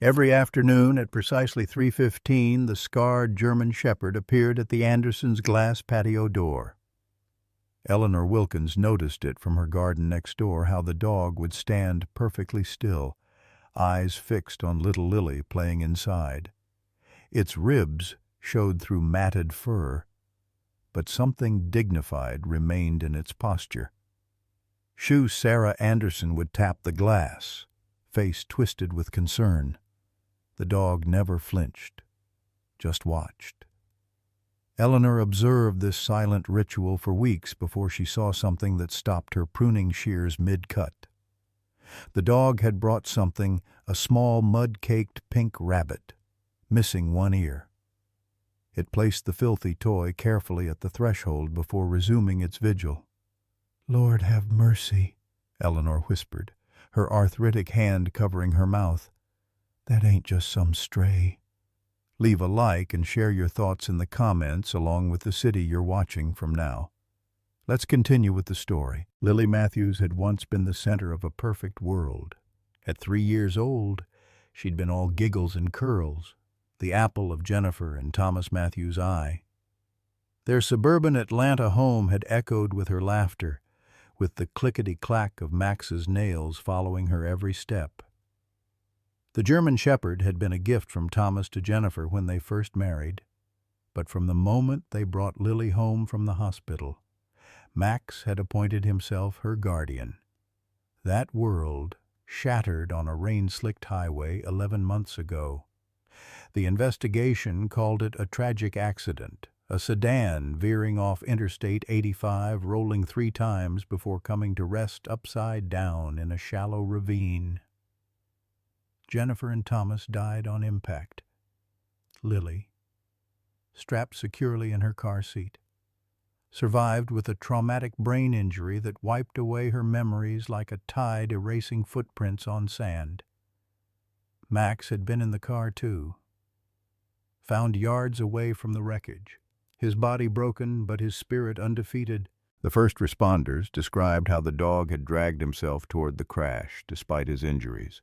Every afternoon at precisely 3:15, the scarred German shepherd appeared at the Andersons' glass patio door. Eleanor Wilkins noticed it from her garden next door, how the dog would stand perfectly still, eyes fixed on little Lily playing inside. Its ribs showed through matted fur, but something dignified remained in its posture. Shue Sarah Anderson would tap the glass, face twisted with concern. The dog never flinched, just watched. Eleanor observed this silent ritual for weeks before she saw something that stopped her pruning shears mid-cut. The dog had brought something, a small mud-caked pink rabbit, missing one ear. It placed the filthy toy carefully at the threshold before resuming its vigil. "Lord have mercy," Eleanor whispered, her arthritic hand covering her mouth. "That ain't just some stray." Leave a like and share your thoughts in the comments along with the city you're watching from now. Let's continue with the story. Lily Matthews had once been the center of a perfect world. At 3 years old, she'd been all giggles and curls, the apple of Jennifer and Thomas Matthews' eye. Their suburban Atlanta home had echoed with her laughter, with the clickety-clack of Max's nails following her every step. The German Shepherd had been a gift from Thomas to Jennifer when they first married, but from the moment they brought Lily home from the hospital, Max had appointed himself her guardian. That world shattered on a rain-slicked highway 11 months ago. The investigation called it a tragic accident, a sedan veering off Interstate 85, rolling 3 times before coming to rest upside down in a shallow ravine. Jennifer and Thomas died on impact. Lily, strapped securely in her car seat, survived with a traumatic brain injury that wiped away her memories like a tide erasing footprints on sand. Max had been in the car too, found yards away from the wreckage, his body broken but his spirit undefeated. The first responders described how the dog had dragged himself toward the crash despite his injuries,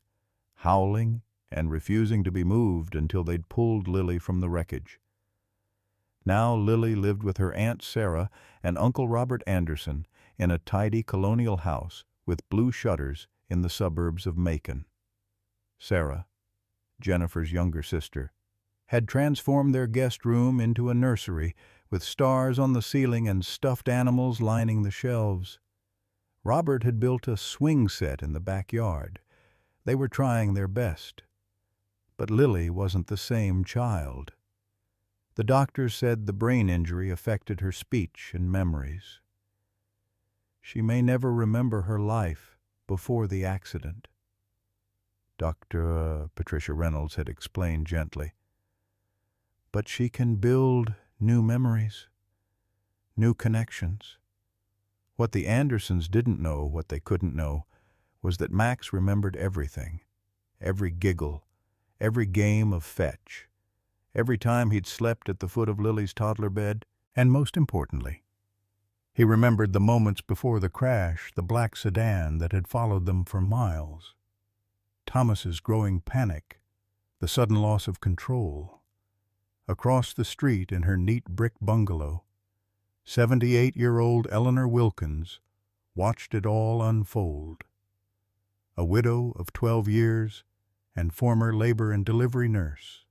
howling and refusing to be moved until they'd pulled Lily from the wreckage. Now Lily lived with her Aunt Sarah and Uncle Robert Anderson in a tidy colonial house with blue shutters in the suburbs of Macon. Sarah, Jennifer's younger sister, had transformed their guest room into a nursery with stars on the ceiling and stuffed animals lining the shelves. Robert had built a swing set in the backyard. They were trying their best. But Lily wasn't the same child. The doctors said the brain injury affected her speech and memories. She may never remember her life before the accident. Dr. Patricia Reynolds had explained gently. But she can build new memories, new connections. What the Andersons didn't know, what they couldn't know, was that Max remembered everything, every giggle, every game of fetch, every time he'd slept at the foot of Lily's toddler bed, and most importantly, he remembered the moments before the crash, the black sedan that had followed them for miles, Thomas's growing panic, the sudden loss of control. Across the street in her neat brick bungalow, 78-year-old Eleanor Wilkins watched it all unfold. A widow of 12 years and former labor and delivery nurse.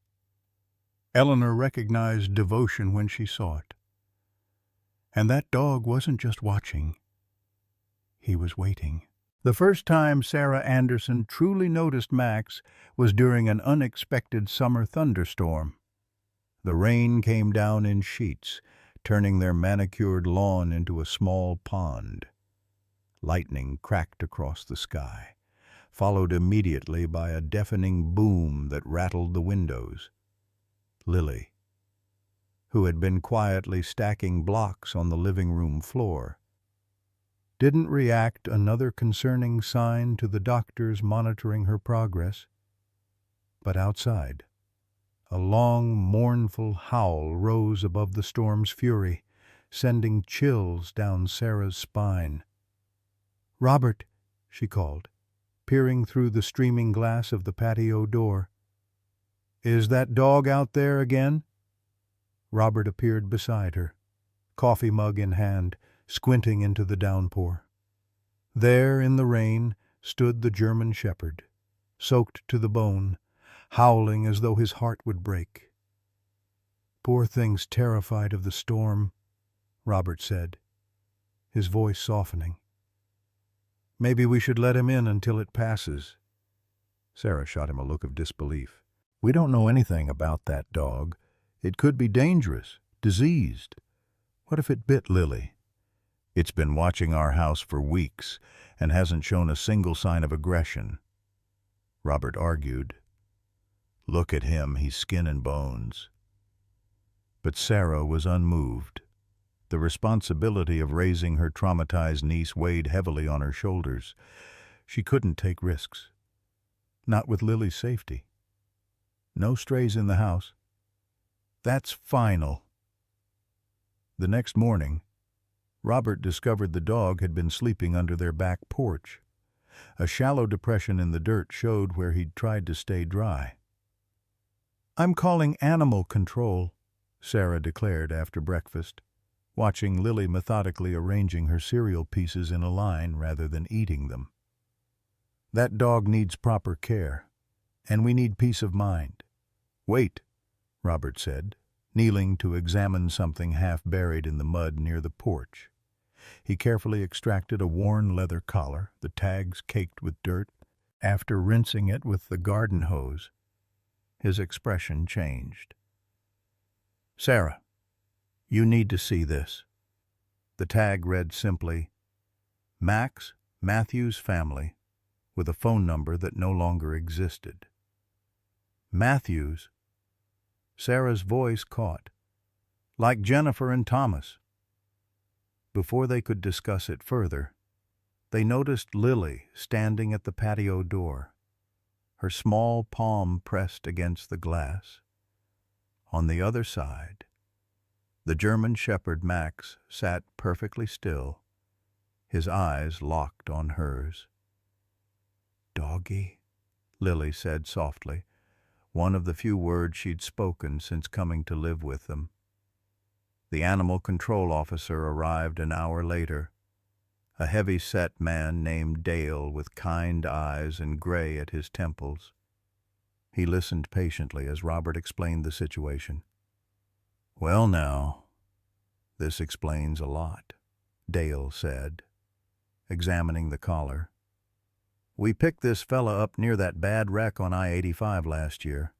Eleanor recognized devotion when she saw it. And that dog wasn't just watching. He was waiting. The first time Sarah Anderson truly noticed Max was during an unexpected summer thunderstorm. The rain came down in sheets, turning their manicured lawn into a small pond. Lightning cracked across the sky, followed immediately by a deafening boom that rattled the windows. Lily, who had been quietly stacking blocks on the living room floor, didn't react, another concerning sign to the doctors monitoring her progress. But outside, a long, mournful howl rose above the storm's fury, sending chills down Sarah's spine. "Robert," she called, peering through the streaming glass of the patio door. Is that dog out there again?" Robert appeared beside her, coffee mug in hand, squinting into the downpour. There, in the rain, stood the German shepherd, soaked to the bone, howling as though his heart would break. "Poor thing's terrified of the storm," Robert said, his voice softening. "Maybe we should let him in until it passes." Sarah shot him a look of disbelief. "We don't know anything about that dog. It could be dangerous, diseased. What if it bit Lily? It's been watching our house for weeks and hasn't shown a single sign of aggression." Robert argued. "Look at him, he's skin and bones." But Sarah was unmoved. The responsibility of raising her traumatized niece weighed heavily on her shoulders. She couldn't take risks. Not with Lily's safety. No strays in the house. That's final. The next morning, Robert discovered the dog had been sleeping under their back porch. A shallow depression in the dirt showed where he'd tried to stay dry. "I'm calling animal control," Sarah declared after breakfast, watching Lily methodically arranging her cereal pieces in a line rather than eating them. "That dog needs proper care, and we need peace of mind." "Wait," Robert said, kneeling to examine something half buried in the mud near the porch. He carefully extracted a worn leather collar, the tags caked with dirt. After rinsing it with the garden hose, his expression changed. "Sarah, you need to see this." The tag read simply, "Max Matthews Family," with a phone number that no longer existed. Matthews? Sarah's voice caught. "Like Jennifer and Thomas." Before they could discuss it further, they noticed Lily standing at the patio door, her small palm pressed against the glass. On the other side, the German shepherd Max sat perfectly still, his eyes locked on hers. "Doggy," Lily said softly, one of the few words she'd spoken since coming to live with them. The animal control officer arrived an hour later, a heavy-set man named Dale with kind eyes and gray at his temples. He listened patiently as Robert explained the situation. "Well now, this explains a lot," Dale said, examining the collar. "We picked this fella up near that bad wreck on I-85 last year.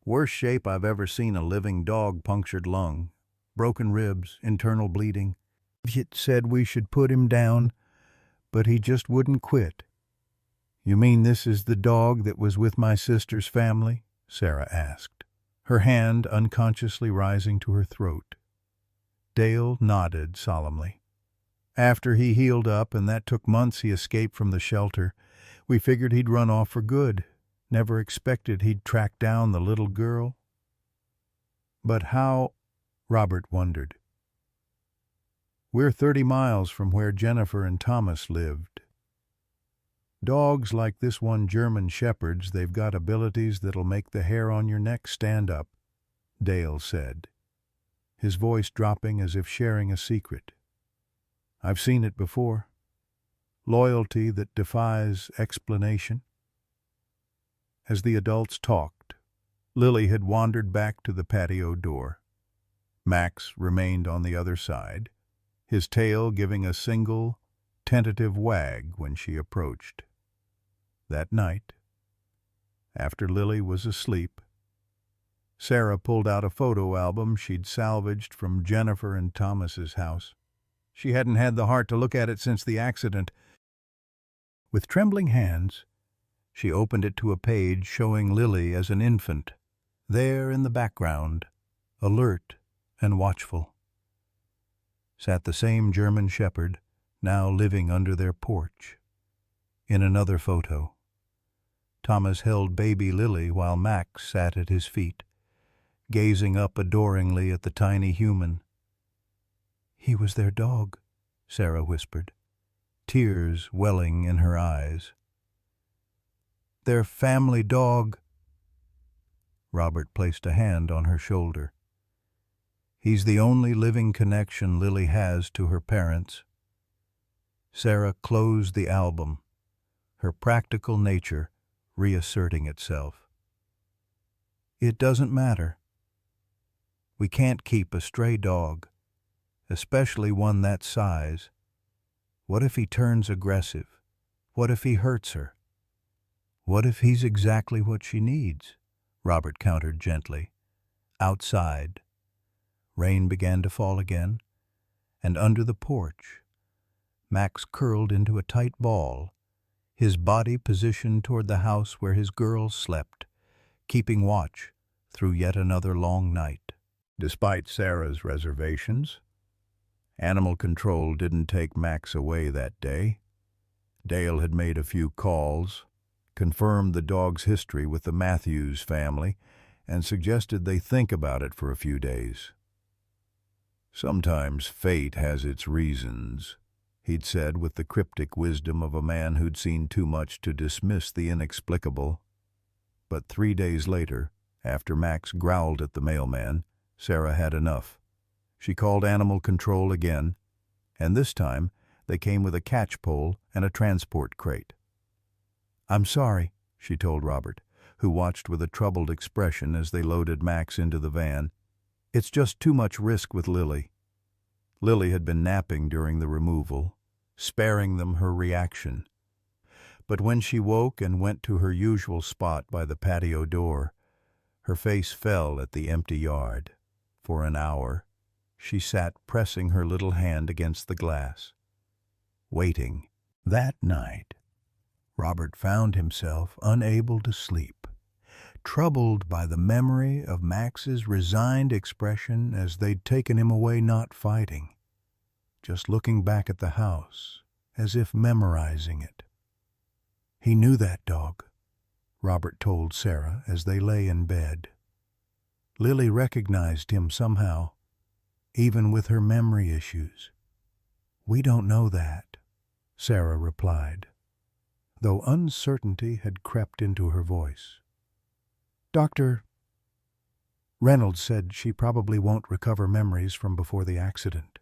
Worst shape I've ever seen a living dog, punctured lung, broken ribs, internal bleeding. It said we should put him down, but he just wouldn't quit." "You mean this is the dog that was with my sister's family?" Sarah asked, her hand unconsciously rising to her throat. Dale nodded solemnly. "After he healed up, and that took months, he escaped from the shelter. We figured he'd run off for good. Never expected he'd track down the little girl." "But how?" Robert wondered. "We're 30 miles from where Jennifer and Thomas lived. Dogs like this one German shepherd's, they've got abilities that'll make the hair on your neck stand up," Dale said, his voice dropping as if sharing a secret. "I've seen it before. Loyalty that defies explanation." As the adults talked, Lily had wandered back to the patio door. Max remained on the other side, his tail giving a single, tentative wag when she approached. That night, after Lily was asleep, Sarah pulled out a photo album she'd salvaged from Jennifer and Thomas's house. She hadn't had the heart to look at it since the accident. With trembling hands, she opened it to a page showing Lily as an infant, there in the background, alert and watchful. Sat the same German shepherd, now living under their porch. In another photo, Thomas held baby Lily while Max sat at his feet, gazing up adoringly at the tiny human. "He was their dog," Sarah whispered, tears welling in her eyes. "Their family dog." Robert placed a hand on her shoulder. He's the only living connection Lily has to her parents. Sarah closed the album, her practical nature reasserting itself. It doesn't matter. We can't keep a stray dog, especially one that size. What if he turns aggressive? What if he hurts her? What if he's exactly what she needs? Robert countered gently. Outside, rain began to fall again, and under the porch, Max curled into a tight ball, his body positioned toward the house where his girls slept, keeping watch through yet another long night. Despite Sarah's reservations, Animal Control didn't take Max away that day. Dale had made a few calls, confirmed the dog's history with the Matthews family, and suggested they think about it for a few days. Sometimes fate has its reasons, he'd said with the cryptic wisdom of a man who'd seen too much to dismiss the inexplicable. But 3 days later, after Max growled at the mailman, Sarah had enough. She called Animal Control again, and this time they came with a catch pole and a transport crate. "I'm sorry," she told Robert, who watched with a troubled expression as they loaded Max into the van. "It's just too much risk with Lily." Lily had been napping during the removal, sparing them her reaction. But when she woke and went to her usual spot by the patio door, her face fell at the empty yard. For an hour, she sat pressing her little hand against the glass, waiting. That night, Robert found himself unable to sleep, troubled by the memory of Max's resigned expression as they'd taken him away not fighting, just looking back at the house, as if memorizing it. He knew that dog, Robert told Sarah as they lay in bed. Lily recognized him somehow, even with her memory issues. "We don't know that," Sarah replied, though uncertainty had crept into her voice. "Dr. Reynolds said she probably won't recover memories from before the accident.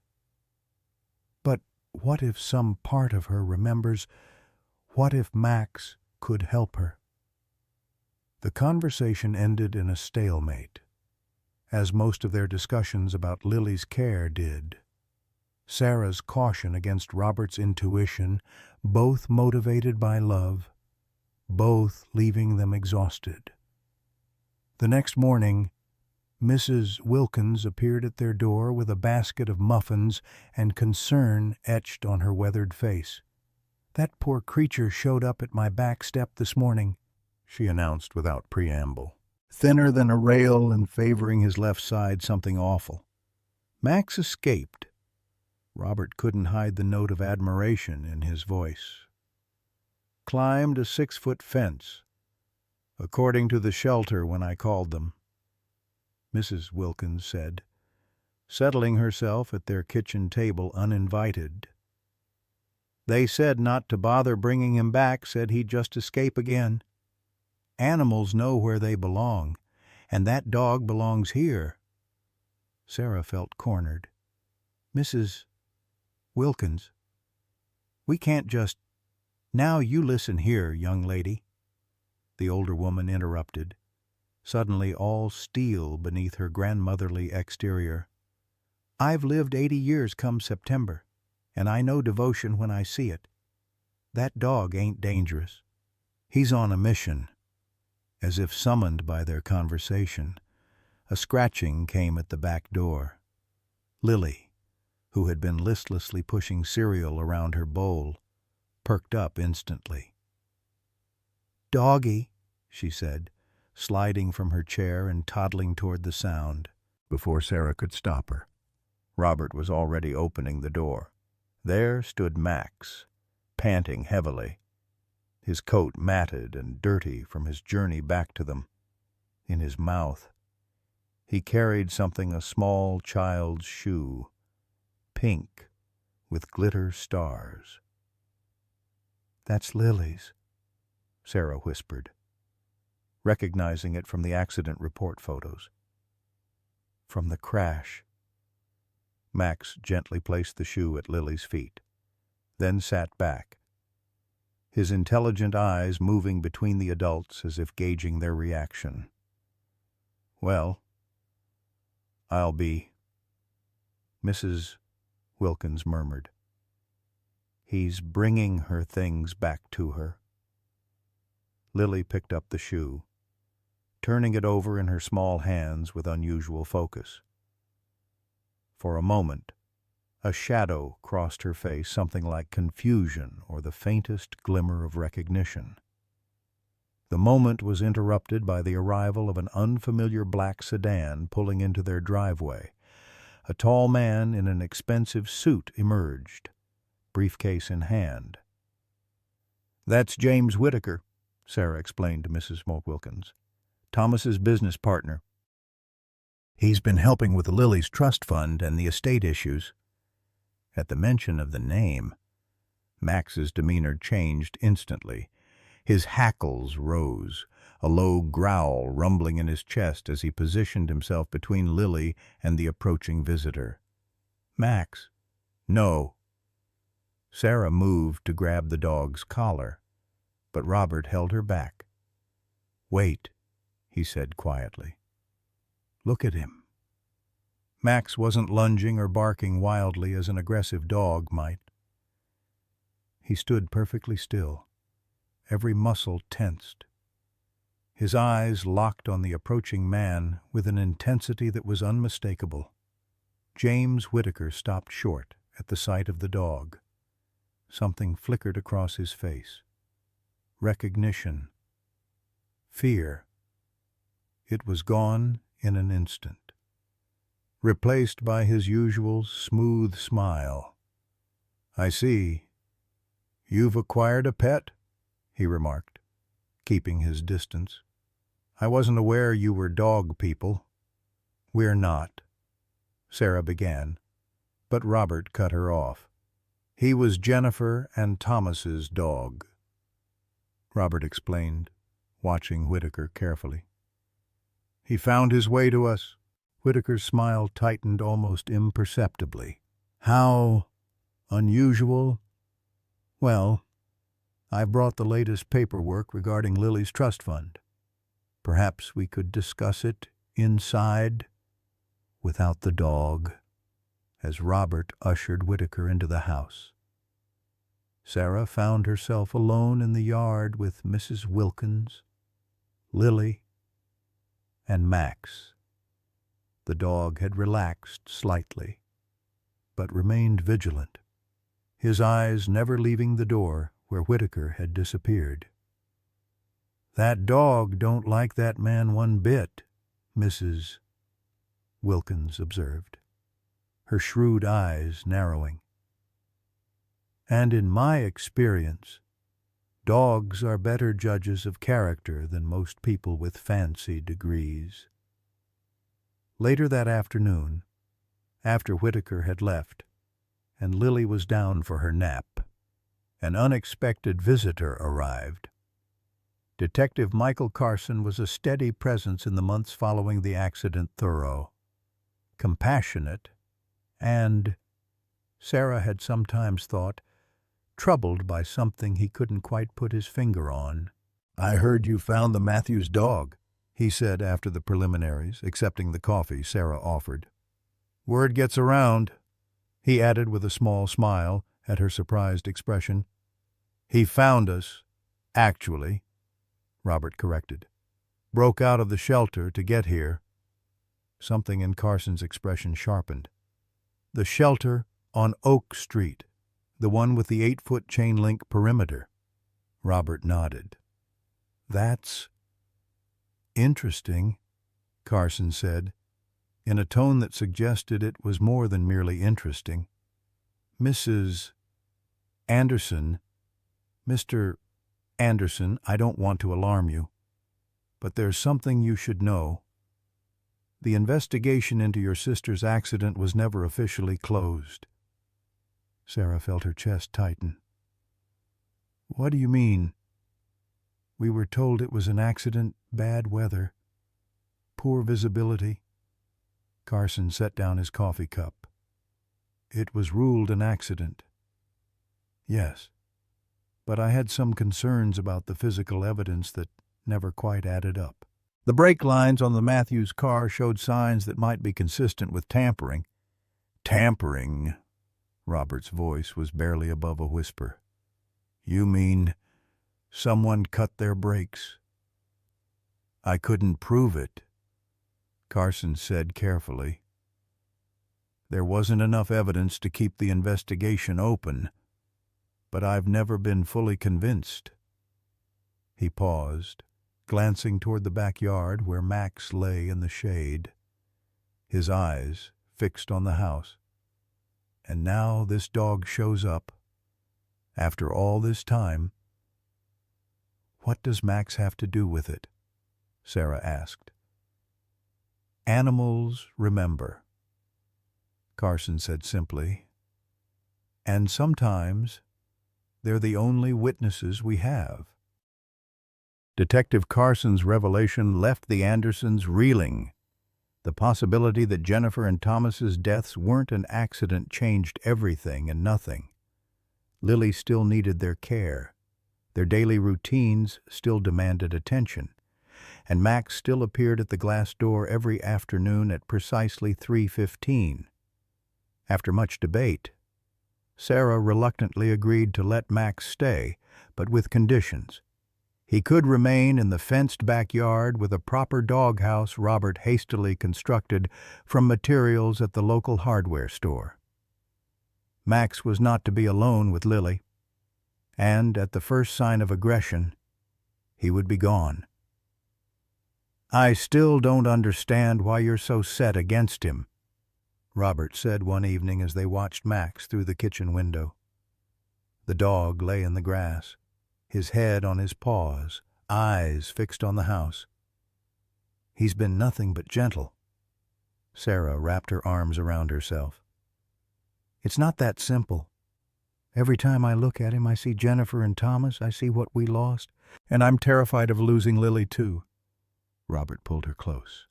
But what if some part of her remembers? What if Max could help her?" The conversation ended in a stalemate, as most of their discussions about Lily's care did. Sarah's caution against Robert's intuition, both motivated by love, both leaving them exhausted. The next morning, Mrs. Wilkins appeared at their door with a basket of muffins and concern etched on her weathered face. "That poor creature showed up at my back step this morning," she announced without preamble. "Thinner than a rail and favoring his left side something awful. Max escaped." Robert couldn't hide the note of admiration in his voice. "Climbed a 6-foot fence, according to the shelter when I called them," Mrs. Wilkins said, settling herself at their kitchen table uninvited. "They said not to bother bringing him back, said he'd just escape again. Animals know where they belong, and that dog belongs here." Sarah felt cornered. "Mrs. Wilkins, we can't just—" "Now you listen here, young lady," the older woman interrupted, suddenly all steel beneath her grandmotherly exterior. "I've lived 80 years come September, and I know devotion when I see it. That dog ain't dangerous. He's on a mission." As if summoned by their conversation, a scratching came at the back door. Lily, who had been listlessly pushing cereal around her bowl, perked up instantly. "Doggy," she said, sliding from her chair and toddling toward the sound. Before Sarah could stop her, Robert was already opening the door. There stood Max, panting heavily, his coat matted and dirty from his journey back to them. In his mouth, he carried something a small child's shoe, pink with glitter stars. "That's Lily's," Sarah whispered. recognizing it from the accident report photos. From the crash. Max gently placed the shoe at Lily's feet, then sat back, his intelligent eyes moving between the adults as if gauging their reaction. "Well, I'll be," Mrs. Wilkins murmured. "He's bringing her things back to her." Lily picked up the shoe, turning it over in her small hands with unusual focus. For a moment, a shadow crossed her face, something like confusion or the faintest glimmer of recognition. The moment was interrupted by the arrival of an unfamiliar black sedan pulling into their driveway. A tall man in an expensive suit emerged, briefcase in hand. "That's James Whitaker," Sarah explained to Mrs. Wilkins. "Thomas's business partner. He's been helping with Lily's trust fund and the estate issues." At the mention of the name, Max's demeanor changed instantly. His hackles rose, a low growl rumbling in his chest as he positioned himself between Lily and the approaching visitor. "Max." "No." Sarah moved to grab the dog's collar, but Robert held her back. "Wait," he said quietly. "Look at him." Max wasn't lunging or barking wildly as an aggressive dog might. He stood perfectly still, every muscle tensed, his eyes locked on the approaching man with an intensity that was unmistakable. James Whitaker stopped short at the sight of the dog. Something flickered across his face. Recognition. Fear. It was gone in an instant, replaced by his usual smooth smile. "I see. You've acquired a pet?" he remarked, keeping his distance. "I wasn't aware you were dog people." "We're not," Sarah began, but Robert cut her off. "He was Jennifer and Thomas's dog," Robert explained, watching Whitaker carefully. "He found his way to us." Whitaker's smile tightened almost imperceptibly. "How unusual." "Well, I've brought the latest paperwork regarding Lily's trust fund. Perhaps we could discuss it inside, without the dog," as Robert ushered Whitaker into the house. Sarah found herself alone in the yard with Mrs. Wilkins, Lily, and Max. The dog had relaxed slightly, but remained vigilant, his eyes never leaving the door where Whitaker had disappeared. "That dog don't like that man one bit," Mrs. Wilkins observed, her shrewd eyes narrowing. "And in my experience, dogs are better judges of character than most people with fancy degrees." Later that afternoon, after Whitaker had left, and Lily was down for her nap, an unexpected visitor arrived. Detective Michael Carson was a steady presence in the months following the accident. Thorough, compassionate, and, Sarah had sometimes thought, troubled by something he couldn't quite put his finger on. "I heard you found the Matthews dog," he said after the preliminaries, accepting the coffee Sarah offered. "Word gets around," he added with a small smile at her surprised expression. "He found us, actually," Robert corrected. "Broke out of the shelter to get here." Something in Carson's expression sharpened. "The shelter on Oak Street, the one with the 8-foot chain-link perimeter." Robert nodded. "That's interesting," Carson said, in a tone that suggested it was more than merely interesting. "Mrs. Anderson, Mr. Anderson, I don't want to alarm you, but there's something you should know. The investigation into your sister's accident was never officially closed." Sarah felt her chest tighten. "What do you mean?" "We were told it was an accident Bad weather. Poor visibility. Carson set down his coffee cup. It was ruled an accident. Yes, but I had some concerns about the physical evidence that never quite added up. The brake lines on the Matthews car showed signs that might be consistent with tampering. Tampering? Robert's voice was barely above a whisper. You mean someone cut their brakes? I couldn't prove it, Carson said carefully. There wasn't enough evidence to keep the investigation open, but I've never been fully convinced. He paused, glancing toward the backyard where Max lay in the shade, his eyes fixed on the house. And now this dog shows up. After all this time. What does Max have to do with it? Sarah asked. Animals remember, Carson said simply. And sometimes they're the only witnesses we have. Detective Carson's revelation left the Andersons reeling. The possibility that Jennifer and Thomas's deaths weren't an accident changed everything and nothing. Lily still needed their care. Their daily routines still demanded attention. And Max still appeared at the glass door every afternoon at precisely 3:15. After much debate, Sarah reluctantly agreed to let Max stay, but with conditions. He could remain in the fenced backyard with a proper doghouse Robert hastily constructed from materials at the local hardware store. Max was not to be alone with Lily, and at the first sign of aggression, he would be gone. I still don't understand why you're so set against him, Robert said one evening as they watched Max through the kitchen window. The dog lay in the grass, his head on his paws, eyes fixed on the house. He's been nothing but gentle. Sarah wrapped her arms around herself. It's not that simple. Every time I look at him, I see Jennifer and Thomas, I see what we lost, and I'm terrified of losing Lily too. Robert pulled her close.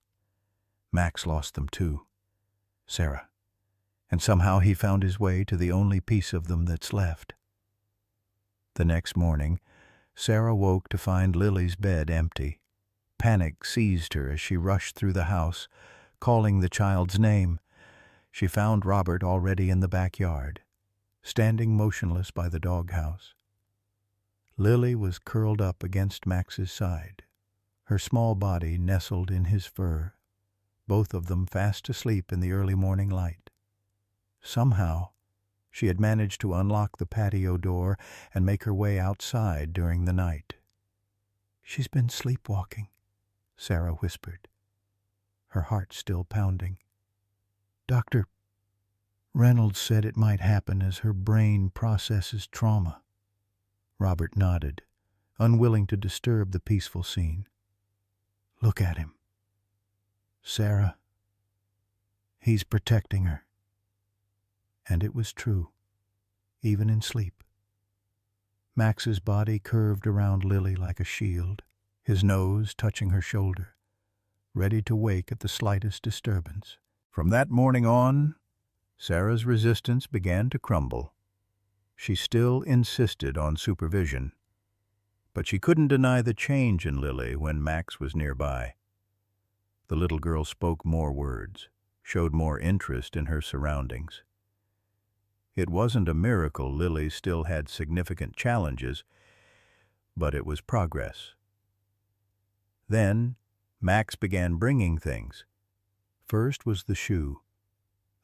Max lost them too, Sarah, and somehow he found his way to the only piece of them that's left. The next morning, Sarah woke to find Lily's bed empty. Panic seized her as she rushed through the house, calling the child's name. She found Robert already in the backyard, standing motionless by the doghouse. Lily was curled up against Max's side, her small body nestled in his fur, both of them fast asleep in the early morning light. Somehow, she had managed to unlock the patio door and make her way outside during the night. She's been sleepwalking, Sarah whispered, her heart still pounding. Dr. Reynolds said it might happen as her brain processes trauma. Robert nodded, unwilling to disturb the peaceful scene. Look at him. Sarah, he's protecting her. And it was true, even in sleep. Max's body curved around Lily like a shield, his nose touching her shoulder, ready to wake at the slightest disturbance. From that morning on, Sarah's resistance began to crumble. She still insisted on supervision, but she couldn't deny the change in Lily when Max was nearby. The little girl spoke more words, showed more interest in her surroundings. It wasn't a miracle Lily still had significant challenges, but it was progress. Then, Max began bringing things. First was the shoe.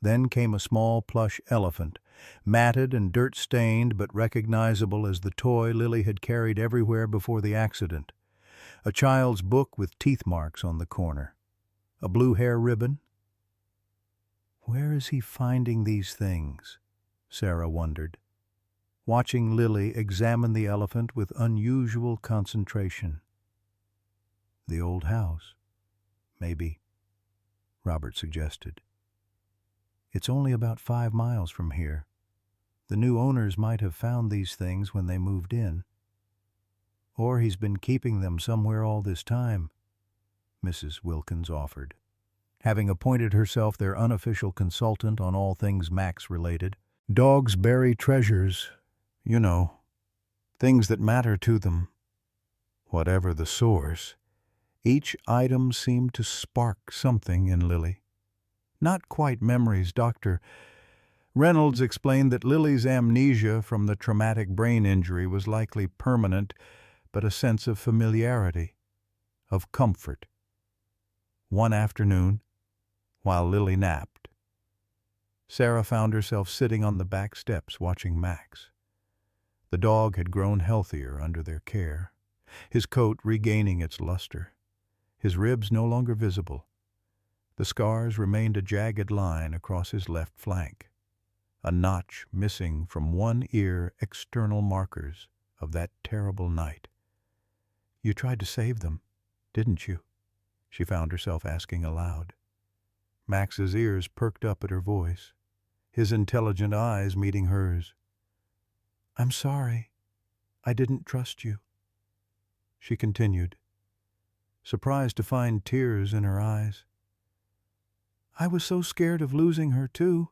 Then came a small plush elephant, matted and dirt-stained but recognizable as the toy Lily had carried everywhere before the accident. A child's book with teeth marks on the corner. A blue hair ribbon. Where is he finding these things? Sarah wondered, watching Lily examine the elephant with unusual concentration. The old house, maybe, Robert suggested. It's only about 5 miles from here. The new owners might have found these things when they moved in. Or he's been keeping them somewhere all this time, Mrs. Wilkins offered. Having appointed herself their unofficial consultant on all things Max-related, dogs bury treasures, you know, things that matter to them. Whatever the source, each item seemed to spark something in Lily. Not quite memories. Dr. Reynolds explained that Lily's amnesia from the traumatic brain injury was likely permanent, but a sense of familiarity, of comfort. One afternoon, while Lily napped, Sarah found herself sitting on the back steps watching Max. The dog had grown healthier under their care, his coat regaining its luster, his ribs no longer visible. The scars remained a jagged line across his left flank, a notch missing from one ear, external markers of that terrible night. "You tried to save them, didn't you?" she found herself asking aloud. Max's ears perked up at her voice, his intelligent eyes meeting hers. "I'm sorry. I didn't trust you," she continued, surprised to find tears in her eyes. "I was so scared of losing her, too."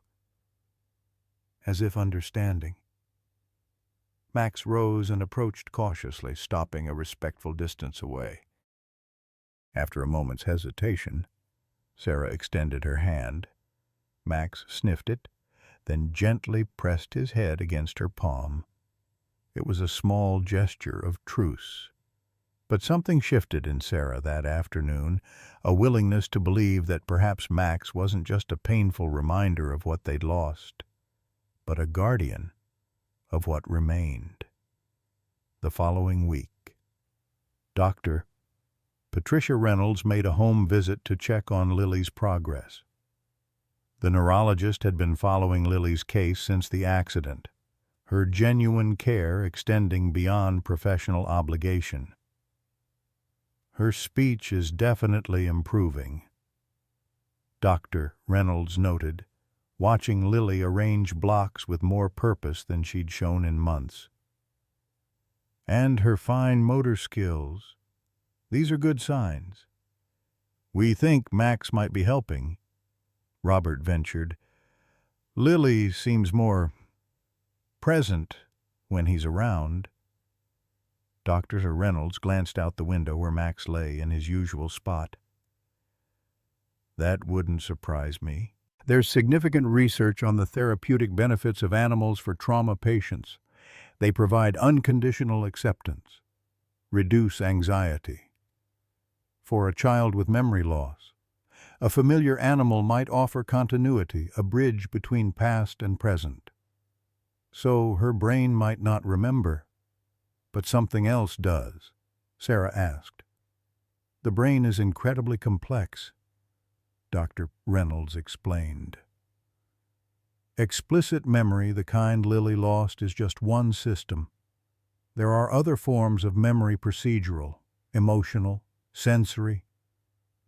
As if understanding, Max rose and approached cautiously, stopping a respectful distance away. After a moment's hesitation, Sarah extended her hand. Max sniffed it, then gently pressed his head against her palm. It was a small gesture of truce. But something shifted in Sarah that afternoon, a willingness to believe that perhaps Max wasn't just a painful reminder of what they'd lost, but a guardian of what remained. The following week, Dr. Patricia Reynolds made a home visit to check on Lily's progress. The neurologist had been following Lily's case since the accident, her genuine care extending beyond professional obligation. "Her speech is definitely improving," Dr. Reynolds noted, watching Lily arrange blocks with more purpose than she'd shown in months. "And her fine motor skills. These are good signs." "We think Max might be helping," Robert ventured. "Lily seems more present when he's around." Dr. Reynolds glanced out the window where Max lay in his usual spot. "That wouldn't surprise me. There's significant research on the therapeutic benefits of animals for trauma patients. They provide unconditional acceptance, reduce anxiety. For a child with memory loss, a familiar animal might offer continuity, a bridge between past and present. So her brain might not remember, but something else does," Sarah asked. "The brain is incredibly complex," Dr. Reynolds explained. "Explicit memory, the kind Lily lost, is just one system. There are other forms of memory: procedural, emotional, sensory.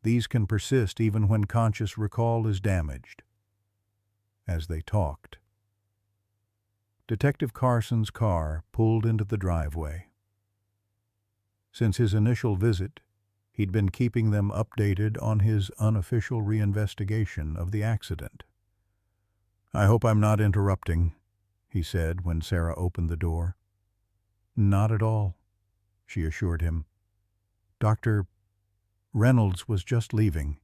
These can persist even when conscious recall is damaged." As they talked, Detective Carson's car pulled into the driveway. Since his initial visit, he'd been keeping them updated on his unofficial reinvestigation of the accident. "I hope I'm not interrupting," he said when Sarah opened the door. "Not at all," she assured him. "Dr. Reynolds was just leaving."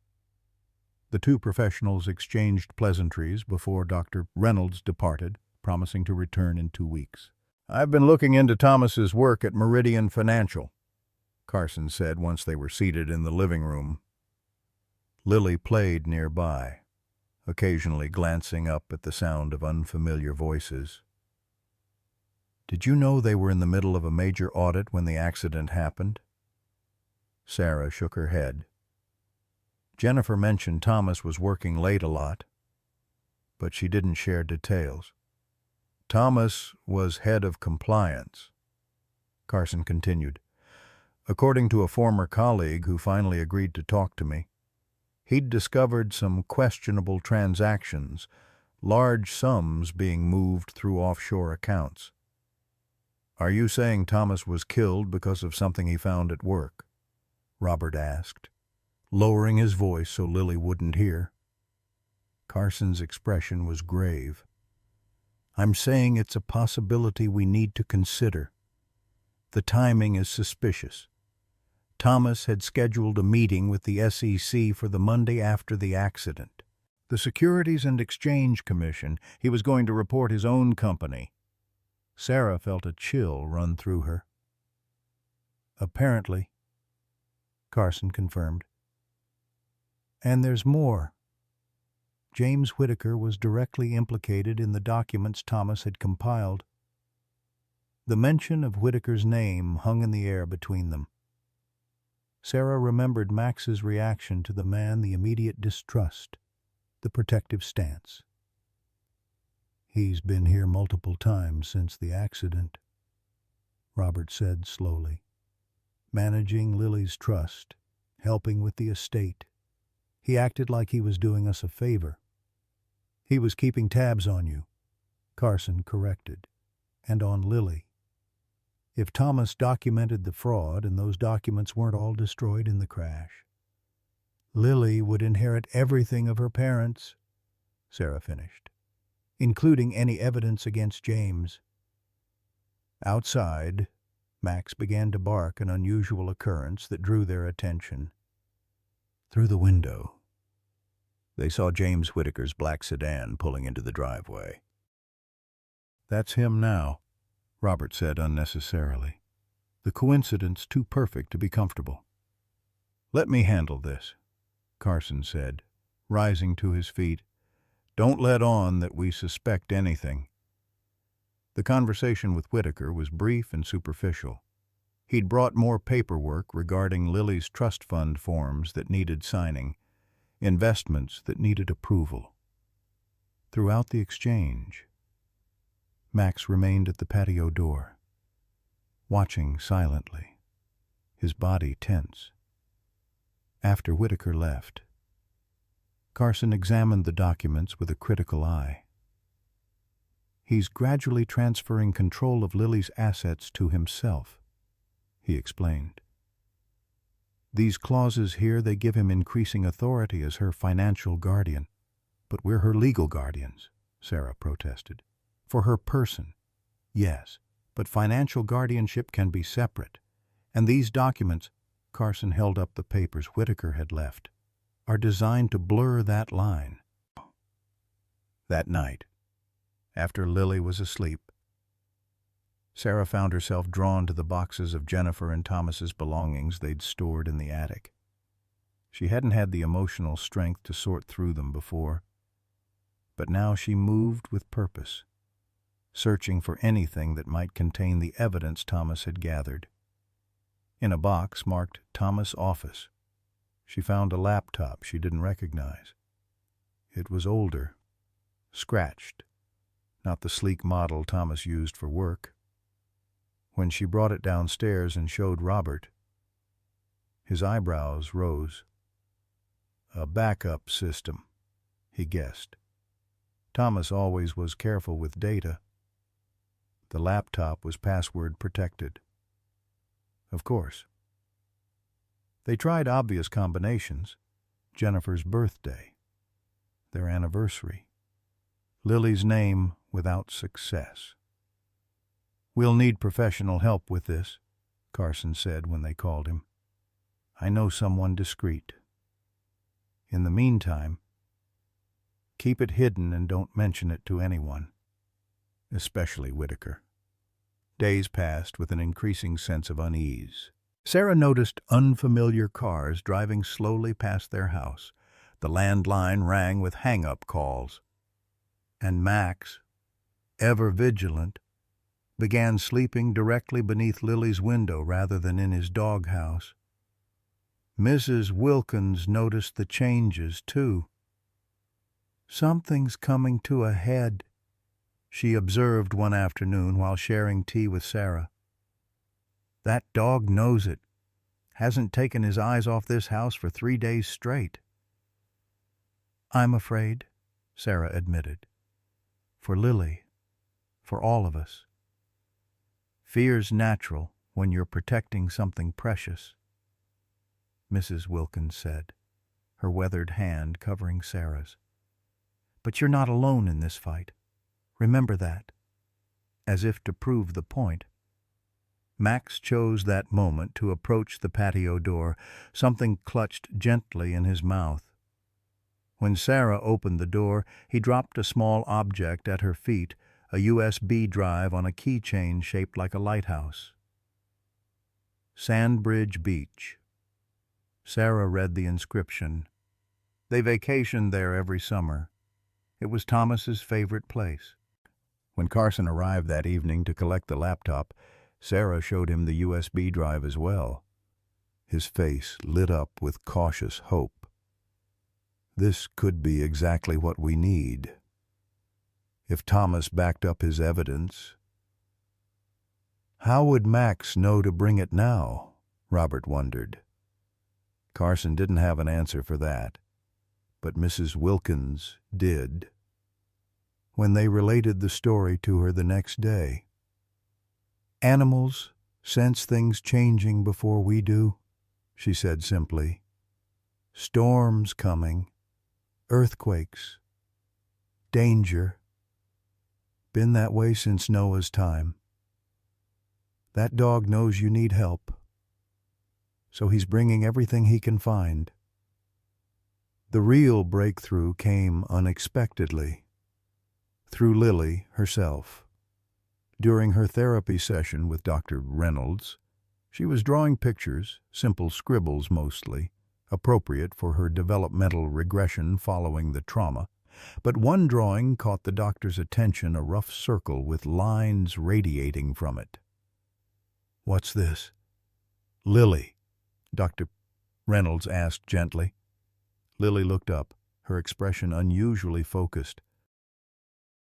The two professionals exchanged pleasantries before Dr. Reynolds departed, promising to return in 2 weeks. "I've been looking into Thomas's work at Meridian Financial," Carson said once they were seated in the living room. Lily played nearby, occasionally glancing up at the sound of unfamiliar voices. "Did you know they were in the middle of a major audit when the accident happened?" Sarah shook her head. Jennifer mentioned Thomas was working late a lot, but she didn't share details. "Thomas was head of compliance," Carson continued. "According to a former colleague who finally agreed to talk to me, he'd discovered some questionable transactions, large sums being moved through offshore accounts." "Are you saying Thomas was killed because of something he found at work?" Robert asked. lowering his voice so Lily wouldn't hear. Carson's expression was grave. "I'm saying it's a possibility we need to consider. The timing is suspicious. Thomas had scheduled a meeting with the SEC for the Monday after the accident. The Securities and Exchange Commission, he was going to report his own company." Sarah felt a chill run through her. "Apparently," Carson confirmed. "And there's more. James Whitaker was directly implicated in the documents Thomas had compiled." The mention of Whitaker's name hung in the air between them. Sarah remembered Max's reaction to the man, the immediate distrust, the protective stance. "He's been here multiple times since the accident," Robert said slowly. "Managing Lily's trust, helping with the estate. He acted like he was doing us a favor." "He was keeping tabs on you," Carson corrected, "and on Lily. If Thomas documented the fraud and those documents weren't all destroyed in the crash, Lily would inherit everything of her parents," Sarah finished, "including any evidence against James." Outside, Max began to bark, an unusual occurrence that drew their attention. Through the window, they saw James Whitaker's black sedan pulling into the driveway. "That's him now," Robert said unnecessarily. "The coincidence too perfect to be comfortable." "Let me handle this," Carson said, rising to his feet. "Don't let on that we suspect anything." The conversation with Whitaker was brief and superficial. He'd brought more paperwork regarding Lily's trust fund forms that needed signing, investments that needed approval. Throughout the exchange, Max remained at the patio door, watching silently, his body tense. After Whitaker left, Carson examined the documents with a critical eye. "He's gradually transferring control of Lily's assets to himself," he explained. "These clauses here, they give him increasing authority as her financial guardian." "But we're her legal guardians," Sarah protested. "For her person, yes, but financial guardianship can be separate. And these documents," Carson held up the papers Whitaker had left, "are designed to blur that line." That night, after Lily was asleep, Sarah found herself drawn to the boxes of Jennifer and Thomas's belongings they'd stored in the attic. She hadn't had the emotional strength to sort through them before, but now she moved with purpose, searching for anything that might contain the evidence Thomas had gathered. In a box marked Thomas Office, she found a laptop she didn't recognize. It was older, scratched, not the sleek model Thomas used for work. When she brought it downstairs and showed Robert, his eyebrows rose. "A backup system," he guessed. Thomas always was careful with data. The laptop was password protected. Of course. They tried obvious combinations: Jennifer's birthday, their anniversary, Lily's name, without success. "We'll need professional help with this," Carson said when they called him. "I know someone discreet. In the meantime, keep it hidden and don't mention it to anyone, especially Whitaker." Days passed with an increasing sense of unease. Sarah noticed unfamiliar cars driving slowly past their house. The landline rang with hang-up calls. And Max, ever vigilant, began sleeping directly beneath Lily's window rather than in his doghouse. Mrs. Wilkins noticed the changes, too. "Something's coming to a head," she observed one afternoon while sharing tea with Sarah. "That dog knows it. Hasn't taken his eyes off this house for 3 days straight." "I'm afraid," Sarah admitted. "For Lily, for all of us. Fear's natural when you're protecting something precious," Mrs. Wilkins said. her weathered hand covering Sarah's. "But you're not alone in this fight. Remember that." As if to prove the point, Max chose that moment to approach the patio door, something clutched gently in his mouth. When Sarah opened the door, he dropped a small object at her feet, a USB drive on a keychain shaped like a lighthouse. Sandbridge Beach. Sarah read the inscription. They vacationed there every summer. It was Thomas's favorite place. When Carson arrived that evening to collect the laptop, Sarah showed him the USB drive as well. His face lit up with cautious hope. This could be exactly what we need. If Thomas backed up his evidence. How would Max know to bring it now? Robert wondered. Carson didn't have an answer for that, but Mrs. Wilkins did. When they related the story to her the next day. "Animals sense things changing before we do," she said simply. "Storms coming, earthquakes, danger. Been that way since Noah's time. That dog knows you need help, so he's bringing everything he can find." The real breakthrough came unexpectedly, through Lily herself. During her therapy session with Dr. Reynolds, she was drawing pictures, simple scribbles mostly, appropriate for her developmental regression following the trauma. But one drawing caught the doctor's attention, a rough circle with lines radiating from it. "What's this?" "Lily," Dr. Reynolds asked gently. Lily looked up, her expression unusually focused.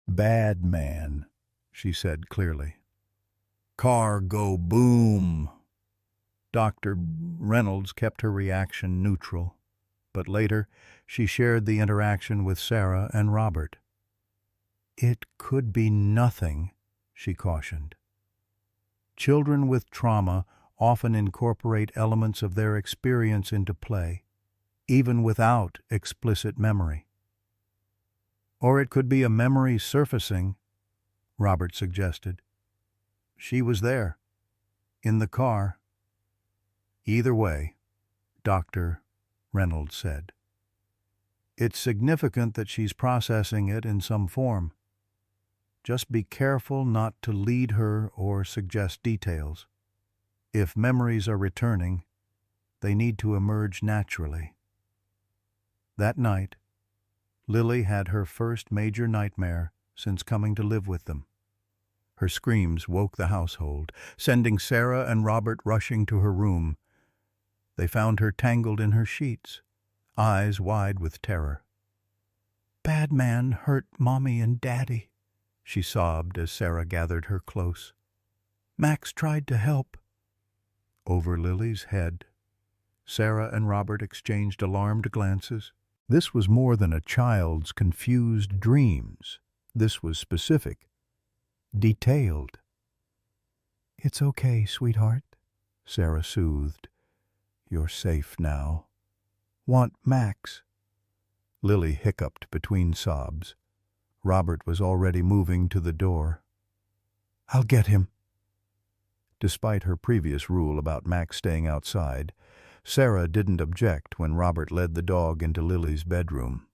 "Bad man," she said clearly. "Car go boom." Dr. Reynolds kept her reaction neutral, but later she shared the interaction with Sarah and Robert. "It could be nothing," she cautioned. Children with trauma often incorporate elements of their experience into play, even without explicit memory. Or it could be a memory surfacing, Robert suggested. "She was there, in the car." "Either way," Dr. Reynolds said, "it's significant that she's processing it in some form. Just be careful not to lead her or suggest details. If memories are returning, they need to emerge naturally." That night, Lily had her first major nightmare since coming to live with them. Her screams woke the household, sending Sarah and Robert rushing to her room. They found her tangled in her sheets, eyes wide with terror. "Bad man hurt Mommy and Daddy," she sobbed as Sarah gathered her close. "Max tried to help." Over Lily's head, Sarah and Robert exchanged alarmed glances. This was more than a child's confused dreams. This was specific, detailed. "It's okay, sweetheart," Sarah soothed. "You're safe now." "Want Max?" Lily hiccuped between sobs. Robert was already moving to the door. "I'll get him." Despite her previous rule about Max staying outside, Sarah didn't object when Robert led the dog into Lily's bedroom.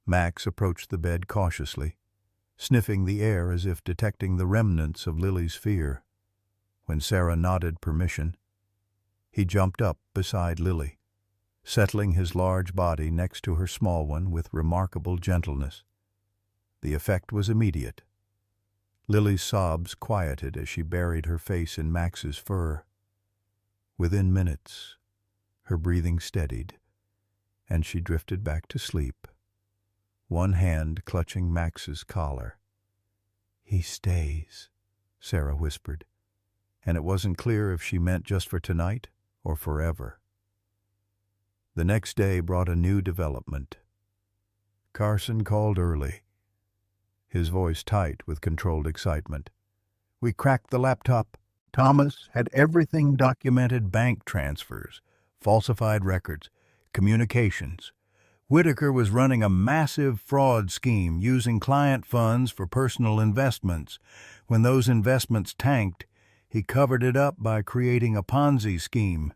Max approached the bed cautiously, sniffing the air as if detecting the remnants of Lily's fear. When Sarah nodded permission, he jumped up beside Lily, settling his large body next to her small one with remarkable gentleness. The effect was immediate. Lily's sobs quieted as she buried her face in Max's fur. Within minutes, her breathing steadied, and she drifted back to sleep, one hand clutching Max's collar. "He stays," Sarah whispered, and it wasn't clear if she meant just for tonight or forever. The next day brought a new development. Carson called early, his voice tight with controlled excitement. "We cracked the laptop. Thomas had everything documented: bank transfers, falsified records, communications. Whitaker was running a massive fraud scheme using client funds for personal investments. When those investments tanked, he covered it up by creating a Ponzi scheme.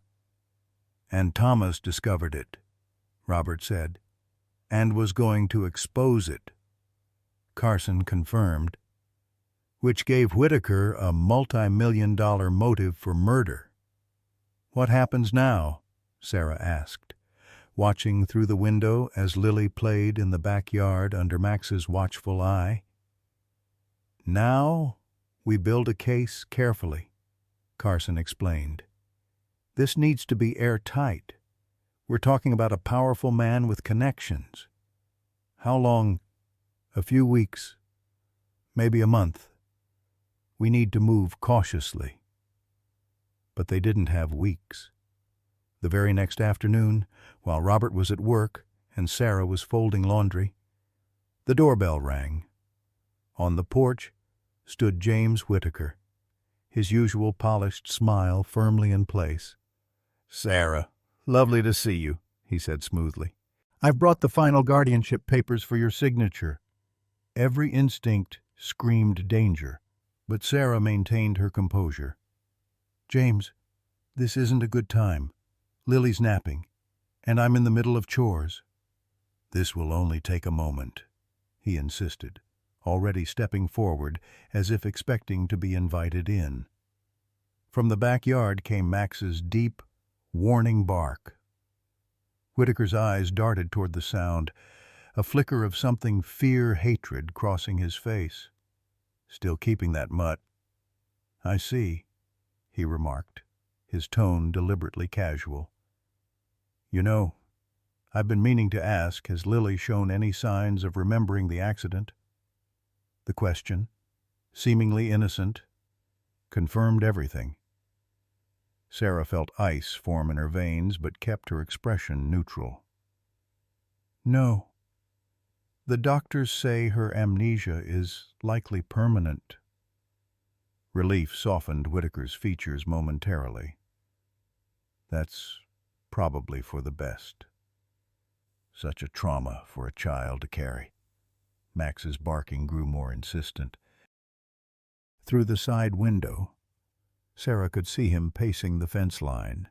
And Thomas discovered it, Robert said, and was going to expose it. Carson confirmed, which gave Whitaker a multi-million-dollar motive for murder. "What happens now?" Sarah asked, watching through the window as Lily played in the backyard under Max's watchful eye. "Now we build a case carefully," Carson explained. "This needs to be airtight. We're talking about a powerful man with connections. How long? A few weeks, maybe a month. We need to move cautiously." But they didn't have weeks. The very next afternoon, while Robert was at work and Sarah was folding laundry, the doorbell rang. On the porch stood James Whitaker, his usual polished smile firmly in place. "Sarah, lovely to see you," he said smoothly. "I've brought the final guardianship papers for your signature." Every instinct screamed danger, but Sarah maintained her composure. "James, this isn't a good time. Lily's napping, and I'm in the middle of chores." "This will only take a moment," he insisted, already stepping forward as if expecting to be invited in. From the backyard came Max's deep, warning bark. Whitaker's eyes darted toward the sound, a flicker of something fear-hatred crossing his face. "Still keeping that mutt." "I see," he remarked, his tone deliberately casual. "You know, I've been meaning to ask, has Lily shown any signs of remembering the accident?" The question, seemingly innocent, confirmed everything. Sarah felt ice form in her veins, but kept her expression neutral. "No. The doctors say her amnesia is likely permanent." Relief softened Whitaker's features momentarily. "That's probably for the best. Such a trauma for a child to carry." Max's barking grew more insistent. Through the side window, Sarah could see him pacing the fence line,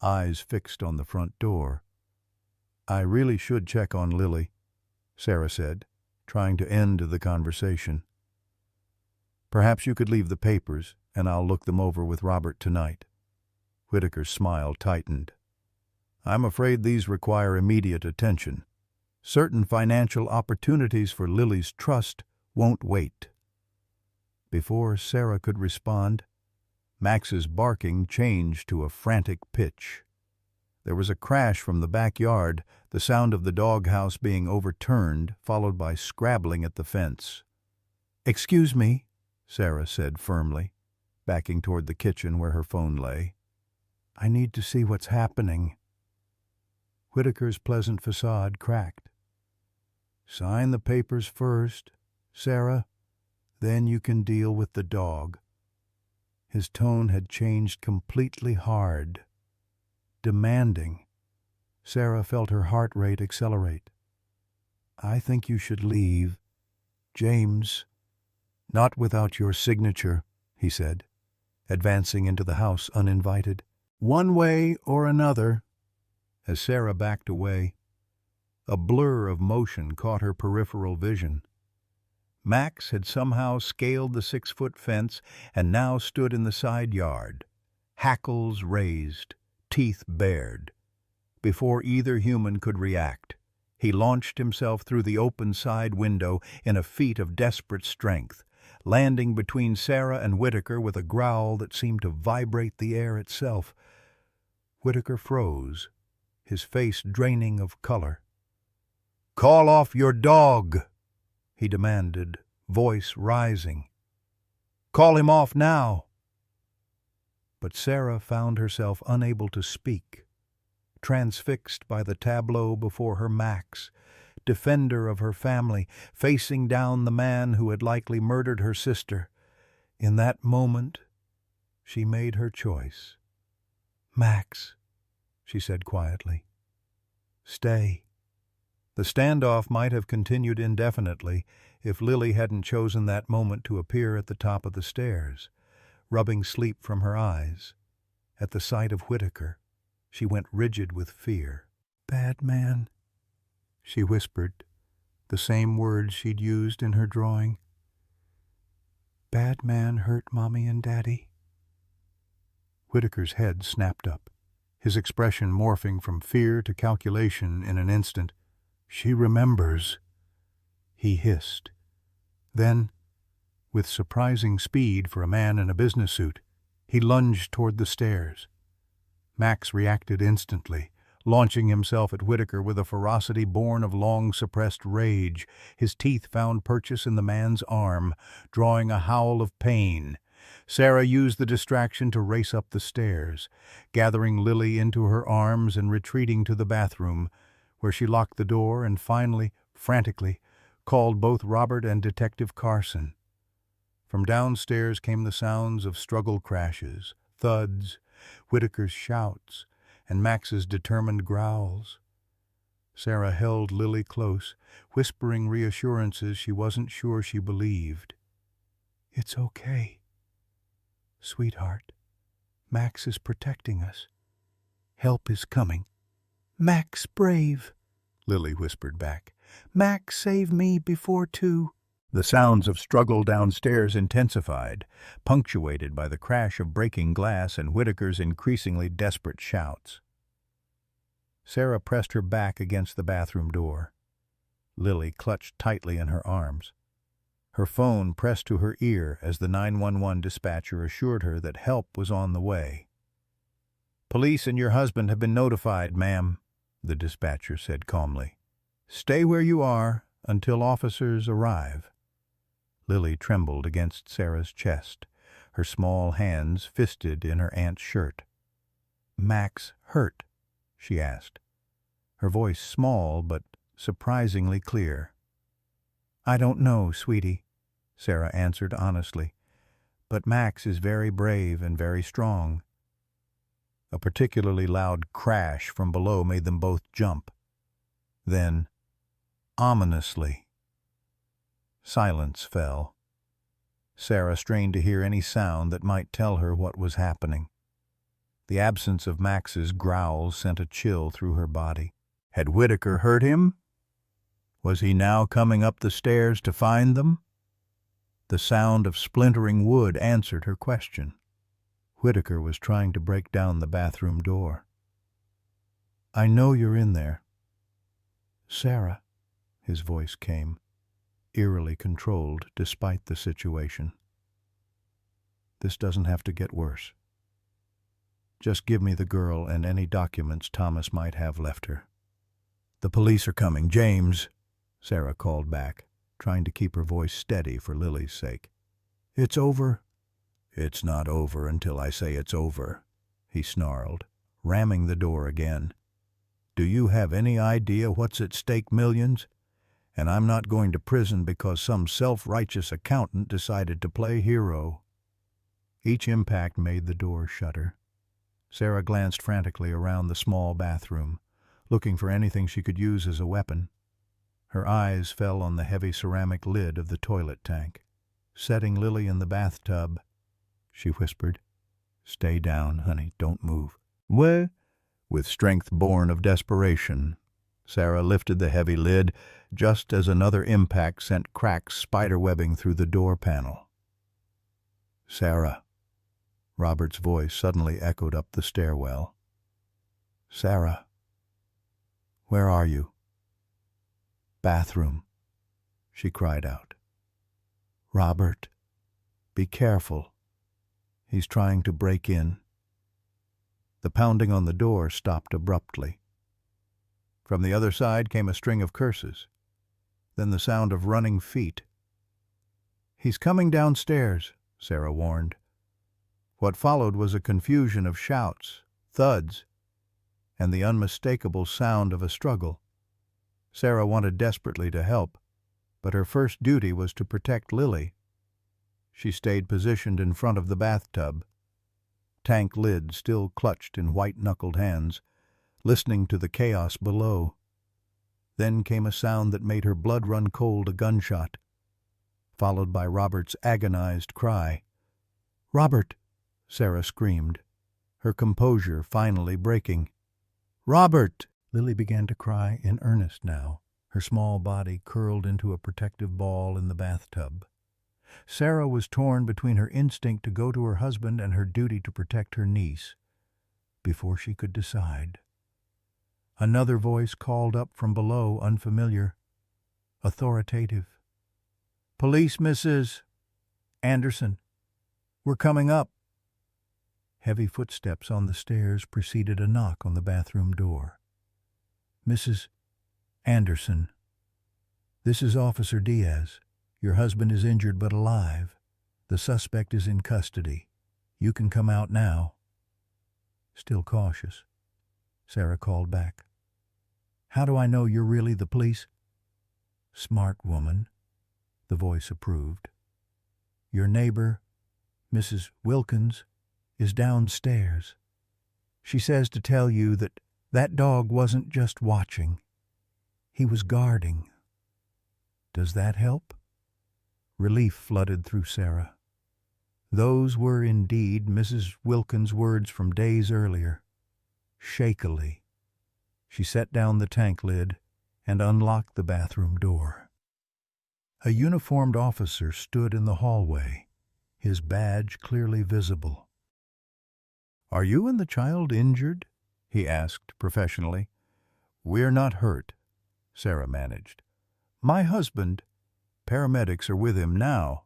eyes fixed on the front door. "I really should check on Lily," Sarah said, trying to end the conversation. "Perhaps you could leave the papers, and I'll look them over with Robert tonight." Whitaker's smile tightened. "I'm afraid these require immediate attention. Certain financial opportunities for Lily's trust won't wait." Before Sarah could respond, Max's barking changed to a frantic pitch. There was a crash from the backyard, the sound of the doghouse being overturned, followed by scrabbling at the fence. "Excuse me," Sarah said firmly, backing toward the kitchen where her phone lay. "I need to see what's happening." Whitaker's pleasant facade cracked. "Sign the papers first, Sarah, then you can deal with the dog." His tone had changed completely hard, demanding. Sarah felt her heart rate accelerate. "I think you should leave, James." "Not without your signature," he said, advancing into the house uninvited. "One way or another." As Sarah backed away, a blur of motion caught her peripheral vision. Max had somehow scaled the 6-foot fence and now stood in the side yard, hackles raised, teeth bared. Before either human could react, he launched himself through the open side window in a feat of desperate strength, landing between Sarah and Whitaker with a growl that seemed to vibrate the air itself. Whitaker froze, his face draining of color. "Call off your dog," he demanded, voice rising. "Call him off now." But Sarah found herself unable to speak, transfixed by the tableau before her. Max, defender of her family, facing down the man who had likely murdered her sister. In that moment, she made her choice. "Max," she said quietly, Stay. The standoff might have continued indefinitely if Lily hadn't chosen that moment to appear at the top of the stairs, rubbing sleep from her eyes. At the sight of Whitaker, she went rigid with fear. "Bad man," she whispered, the same words she'd used in her drawing. "Bad man hurt Mommy and Daddy." Whitaker's head snapped up, his expression morphing from fear to calculation in an instant. "She remembers," he hissed. Then, with surprising speed for a man in a business suit, he lunged toward the stairs. Max reacted instantly, launching himself at Whitaker with a ferocity born of long-suppressed rage. His teeth found purchase in the man's arm, drawing a howl of pain. Sarah used the distraction to race up the stairs, gathering Lily into her arms and retreating to the bathroom, where she locked the door and finally, frantically, called both Robert and Detective Carson. From downstairs came the sounds of struggle crashes, thuds, Whitaker's shouts, and Max's determined growls. Sarah held Lily close, whispering reassurances she wasn't sure she believed. "It's okay, sweetheart. Max is protecting us. Help is coming." "Max brave," Lily whispered back. "Max saved me before too." The sounds of struggle downstairs intensified, punctuated by the crash of breaking glass and Whitaker's increasingly desperate shouts. Sarah pressed her back against the bathroom door. Lily clutched tightly in her arms. Her phone pressed to her ear as the 911 dispatcher assured her that help was on the way. "Police and your husband have been notified, ma'am," the dispatcher said calmly. "Stay where you are until officers arrive." Lily trembled against Sarah's chest, her small hands fisted in her aunt's shirt. "Max hurt?" she asked, her voice small but surprisingly clear. "I don't know, sweetie," Sarah answered honestly, "but Max is very brave and very strong." A particularly loud crash from below made them both jump. Then, ominously, silence fell. Sarah strained to hear any sound that might tell her what was happening. The absence of Max's growls sent a chill through her body. Had Whitaker hurt him? Was he now coming up the stairs to find them? The sound of splintering wood answered her question. Whitaker was trying to break down the bathroom door. "I know you're in there." "Sarah," his voice came, eerily controlled despite the situation. "This doesn't have to get worse. Just give me the girl and any documents Thomas might have left her." "The police are coming, James," Sarah called back, trying to keep her voice steady for Lily's sake. "It's over." "It's not over until I say it's over," he snarled, ramming the door again. "Do you have any idea what's at stake? Millions? And I'm not going to prison because some self-righteous accountant decided to play hero." Each impact made the door shudder. Sarah glanced frantically around the small bathroom, looking for anything she could use as a weapon. Her eyes fell on the heavy ceramic lid of the toilet tank. Setting Lily in the bathtub, she whispered, "Stay down, honey, don't move." "What?" With strength born of desperation, Sarah lifted the heavy lid just as another impact sent cracks spiderwebbing through the door panel. "Sarah." Robert's voice suddenly echoed up the stairwell. "Sarah. Where are you?" "Bathroom," she cried out. "Robert, be careful. He's trying to break in." The pounding on the door stopped abruptly. From the other side came a string of curses, then the sound of running feet. "He's coming downstairs," Sarah warned. What followed was a confusion of shouts, thuds, and the unmistakable sound of a struggle. Sarah wanted desperately to help, but her first duty was to protect Lily. She stayed positioned in front of the bathtub, tank lid still clutched in white-knuckled hands, listening to the chaos below. Then came a sound that made her blood run cold, a gunshot, followed by Robert's agonized cry. "Robert!" Sarah screamed, her composure finally breaking. "Robert!" Lily began to cry in earnest now, her small body curled into a protective ball in the bathtub. Sarah was torn between her instinct to go to her husband and her duty to protect her niece. Before she could decide, another voice called up from below, unfamiliar, authoritative. "Police, Mrs. Anderson. We're coming up." Heavy footsteps on the stairs preceded a knock on the bathroom door. "Mrs. Anderson, this is Officer Diaz. Your husband is injured but alive. The suspect is in custody. You can come out now." Still cautious, Sarah called back. "How do I know you're really the police?" "Smart woman," the voice approved. "Your neighbor, Mrs. Wilkins, is downstairs. She says to tell you that that dog wasn't just watching. He was guarding. Does that help?" Relief flooded through Sarah. Those were indeed Mrs. Wilkins' words from days earlier. Shakily, she set down the tank lid and unlocked the bathroom door. A uniformed officer stood in the hallway, his badge clearly visible. "Are you and the child injured?" he asked professionally. "We're not hurt," Sarah managed. "My husband—" "Paramedics are with him now,"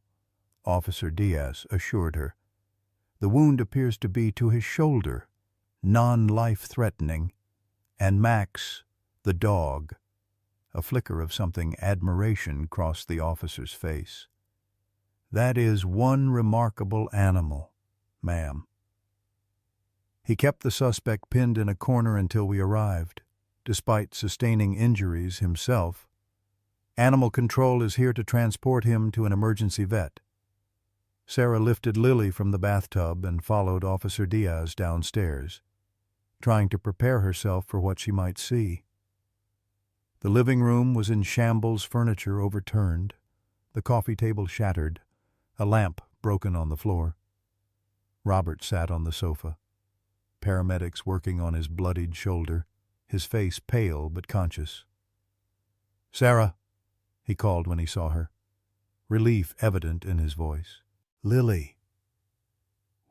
Officer Diaz assured her. "The wound appears to be to his shoulder, non-life-threatening, and Max, the dog—" A flicker of something admiration crossed the officer's face. "That is one remarkable animal, ma'am." He kept the suspect pinned in a corner until we arrived, despite sustaining injuries himself. Animal Control is here to transport him to an emergency vet. Sarah lifted Lily from the bathtub and followed Officer Diaz downstairs, trying to prepare herself for what she might see. The living room was in shambles, furniture overturned, the coffee table shattered, a lamp broken on the floor. Robert sat on the sofa, paramedics working on his bloodied shoulder, his face pale but conscious. "Sarah," he called when he saw her, relief evident in his voice. "Lily."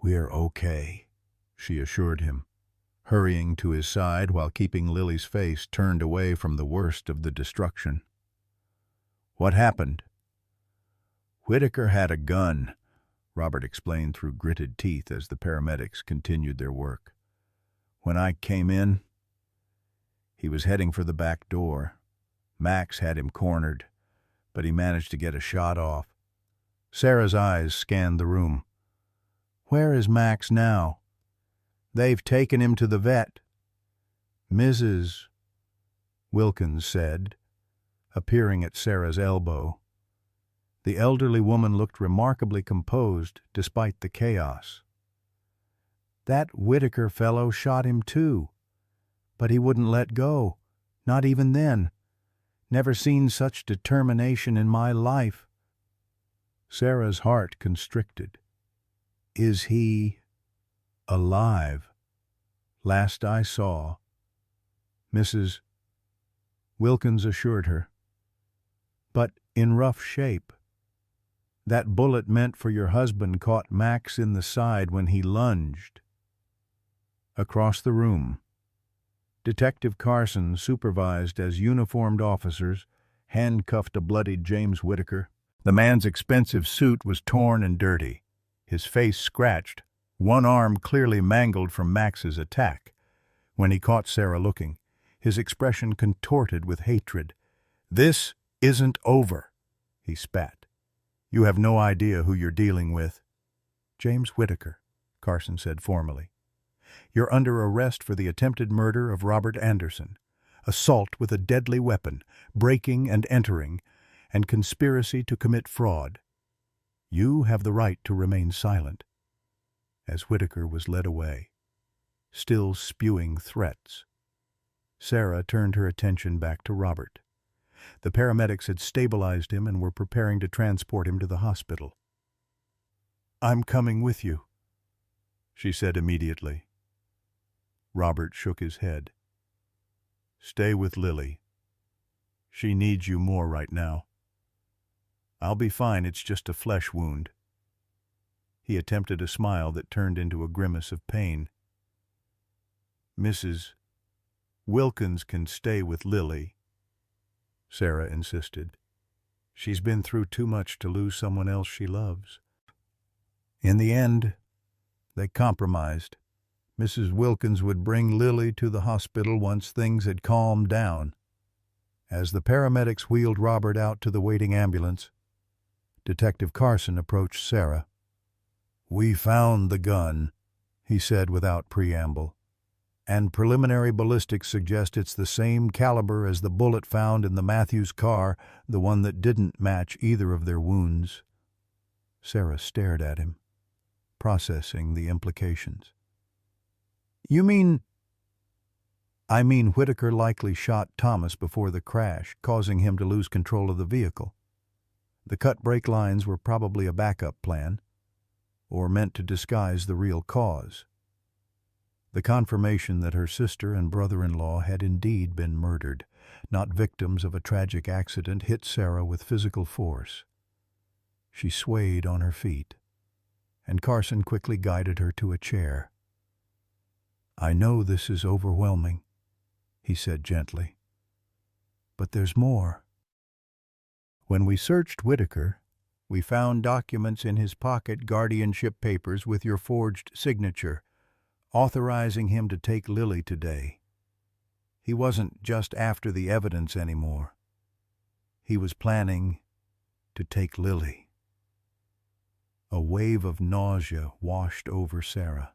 "We're okay," she assured him, hurrying to his side while keeping Lily's face turned away from the worst of the destruction. "What happened?" "Whitaker had a gun," Robert explained through gritted teeth as the paramedics continued their work. "When I came in, he was heading for the back door. Max had him cornered, but he managed to get a shot off." Sarah's eyes scanned the room. "Where is Max now?" "They've taken him to the vet," Mrs. Wilkins said, appearing at Sarah's elbow. The elderly woman looked remarkably composed despite the chaos. "That Whitaker fellow shot him too, but he wouldn't let go, not even then. Never seen such determination in my life." Sarah's heart constricted. "Is he alive?" "Last I saw," Mrs. Wilkins assured her. "But in rough shape. That bullet meant for your husband caught Max in the side when he lunged." Across the room, Detective Carson, supervised as uniformed officers, handcuffed a bloodied James Whitaker. The man's expensive suit was torn and dirty, his face scratched, one arm clearly mangled from Max's attack. When he caught Sarah looking, his expression contorted with hatred. "This isn't over," he spat. "You have no idea who you're dealing with." "James Whitaker," Carson said formally. "You're under arrest for the attempted murder of Robert Anderson, assault with a deadly weapon, breaking and entering, and conspiracy to commit fraud. You have the right to remain silent." As Whitaker was led away, still spewing threats, Sarah turned her attention back to Robert. The paramedics had stabilized him and were preparing to transport him to the hospital. "I'm coming with you," she said immediately. Robert shook his head. "Stay with Lily. She needs you more right now." "I'll be fine, it's just a flesh wound." He attempted a smile that turned into a grimace of pain. "Mrs. Wilkins can stay with Lily," Sarah insisted. "She's been through too much to lose someone else she loves." In the end, they compromised. Mrs. Wilkins would bring Lily to the hospital once things had calmed down. As the paramedics wheeled Robert out to the waiting ambulance, Detective Carson approached Sarah. "We found the gun," he said without preamble, "and preliminary ballistics suggest it's the same caliber as the bullet found in the Matthews car, the one that didn't match either of their wounds." Sarah stared at him, processing the implications. "You mean—" "I mean Whitaker likely shot Thomas before the crash, causing him to lose control of the vehicle. The cut brake lines were probably a backup plan, or meant to disguise the real cause." The confirmation that her sister and brother-in-law had indeed been murdered, not victims of a tragic accident, hit Sarah with physical force. She swayed on her feet, and Carson quickly guided her to a chair. "I know this is overwhelming," he said gently, "but there's more. When we searched Whitaker, we found documents in his pocket, guardianship papers with your forged signature, authorizing him to take Lily today. He wasn't just after the evidence anymore. He was planning to take Lily." A wave of nausea washed over Sarah.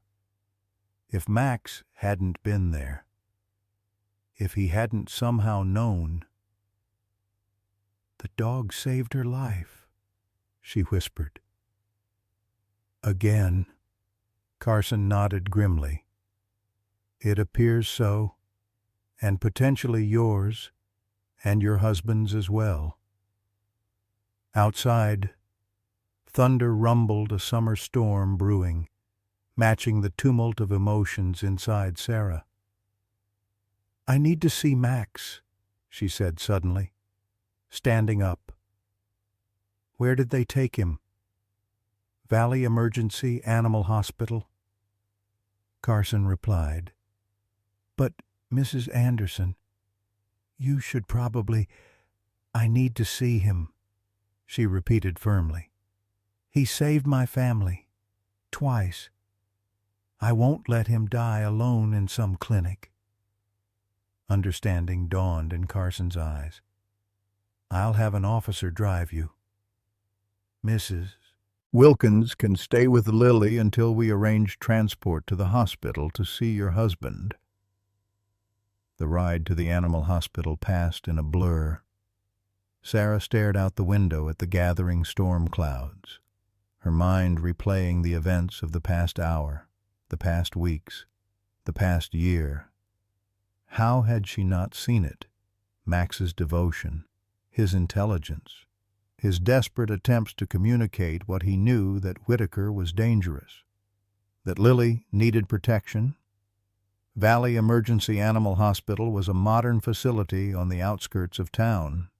If Max hadn't been there, if he hadn't somehow known— "The dog saved her life," she whispered. "Again." Carson nodded grimly. "It appears so, and potentially yours, and your husband's as well." Outside, thunder rumbled, a summer storm brewing, matching the tumult of emotions inside Sarah. "I need to see Max," she said suddenly, standing up. "Where did they take him?" "Valley Emergency Animal Hospital," Carson replied. "But, Mrs. Anderson, you should probably—" "I need to see him," she repeated firmly. "He saved my family, twice. I won't let him die alone in some clinic." Understanding dawned in Carson's eyes. "I'll have an officer drive you. Mrs. Wilkins can stay with Lily until we arrange transport to the hospital to see your husband." The ride to the animal hospital passed in a blur. Sarah stared out the window at the gathering storm clouds, her mind replaying the events of the past hour, the past weeks, the past year. How had she not seen it? Max's devotion, his intelligence, his desperate attempts to communicate what he knew, that Whitaker was dangerous, that Lily needed protection. Valley Emergency Animal Hospital was a modern facility on the outskirts of town.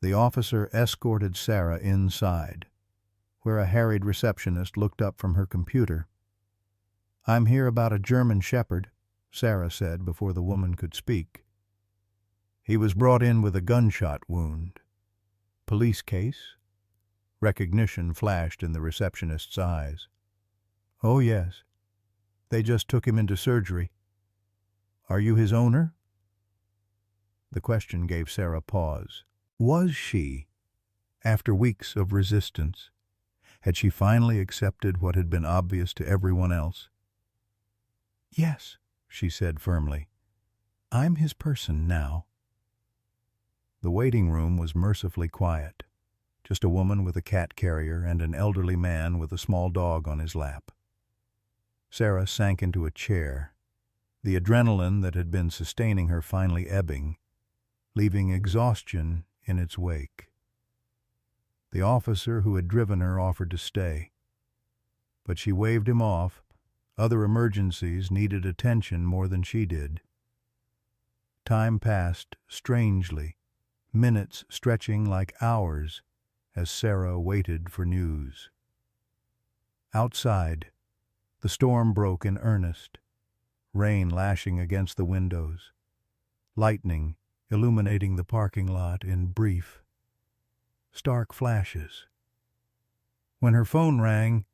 The officer escorted Sarah inside, where a harried receptionist looked up from her computer. "I'm here about a German Shepherd," Sarah said before the woman could speak. "He was brought in with a gunshot wound." "Police case?" Recognition flashed in the receptionist's eyes. "Oh, yes. They just took him into surgery." "Are you his owner?" The question gave Sarah pause. Was she, after weeks of resistance, had she finally accepted what had been obvious to everyone else? "Yes," she said firmly. "I'm his person now." The waiting room was mercifully quiet, just a woman with a cat carrier and an elderly man with a small dog on his lap. Sarah sank into a chair, the adrenaline that had been sustaining her finally ebbing, leaving exhaustion in its wake. The officer who had driven her offered to stay, but she waved him off. Other emergencies needed attention more than she did. Time passed strangely, minutes stretching like hours as Sarah waited for news. Outside, the storm broke in earnest, rain lashing against the windows, lightning illuminating the parking lot in brief, stark flashes. When her phone rang,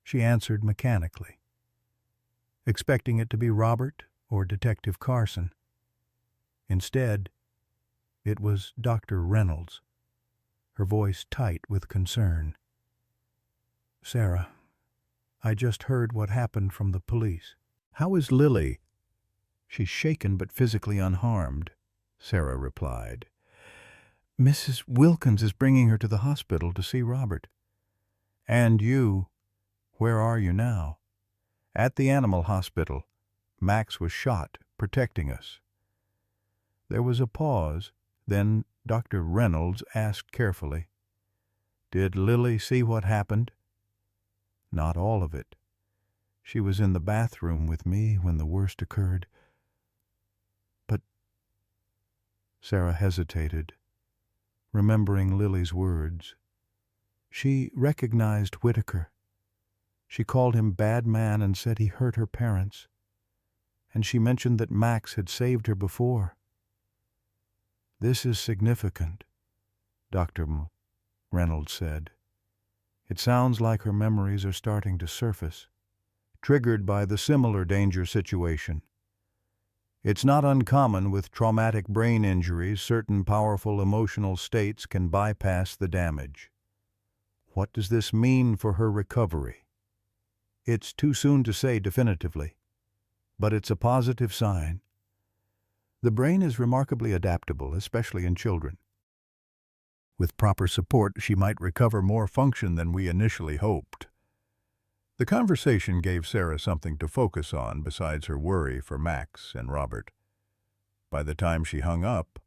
she answered mechanically, expecting it to be Robert or Detective Carson. Instead, it was Dr. Reynolds, her voice tight with concern. "Sarah, I just heard what happened from the police." "How is Lily?" "She's shaken but physically unharmed," Sarah replied. "Mrs. Wilkins is bringing her to the hospital to see Robert." "And you, where are you now?" "At the animal hospital. Max was shot, protecting us." There was a pause, then Dr. Reynolds asked carefully, "Did Lily see what happened?" "Not all of it. She was in the bathroom with me when the worst occurred." "But—" Sarah hesitated, remembering Lily's words. She recognized Whitaker. She called him bad man and said he hurt her parents. And she mentioned that Max had saved her before. "This is significant," Dr. Reynolds said. "It sounds like her memories are starting to surface, triggered by the similar danger situation. It's not uncommon with traumatic brain injuries. Certain powerful emotional states can bypass the damage. What does this mean for her recovery? It's too soon to say definitively, but it's a positive sign. The brain is remarkably adaptable, especially in children. With proper support, she might recover more function than we initially hoped." The conversation gave Sarah something to focus on besides her worry for Max and Robert. By the time she hung up,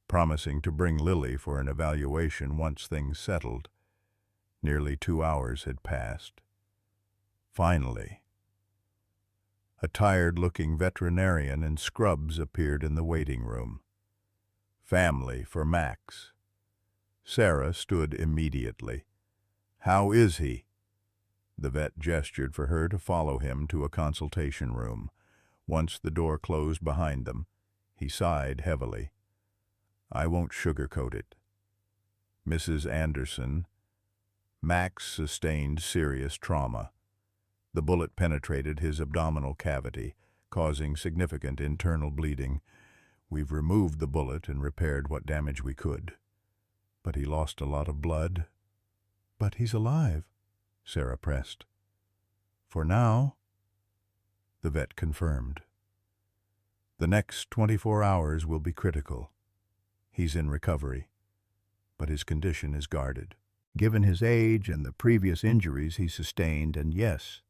promising to bring Lily for an evaluation once things settled, nearly 2 hours had passed. Finally, a tired-looking veterinarian in scrubs appeared in the waiting room. "Family for Max." Sarah stood immediately. "How is he?" The vet gestured for her to follow him to a consultation room. Once the door closed behind them, he sighed heavily. "I won't sugarcoat it. Mrs. Anderson, Max sustained serious trauma. The bullet penetrated his abdominal cavity, causing significant internal bleeding. We've removed the bullet and repaired what damage we could. But he lost a lot of blood." "But he's alive," Sarah pressed. "For now," the vet confirmed. "The next 24 hours will be critical. He's in recovery, but his condition is guarded. Given his age and the previous injuries he sustained, and yes,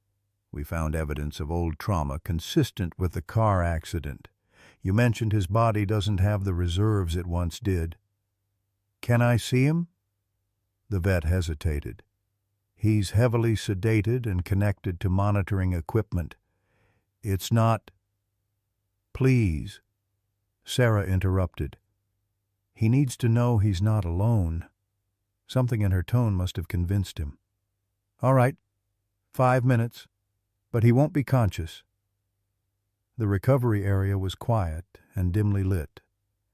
we found evidence of old trauma consistent with the car accident. You mentioned his body doesn't have the reserves it once did. Can I see him?" The vet hesitated. "He's heavily sedated and connected to monitoring equipment. It's not—" "Please," Sarah interrupted. "He needs to know he's not alone." Something in her tone must have convinced him. "All right, 5 minutes, but he won't be conscious." The recovery area was quiet and dimly lit.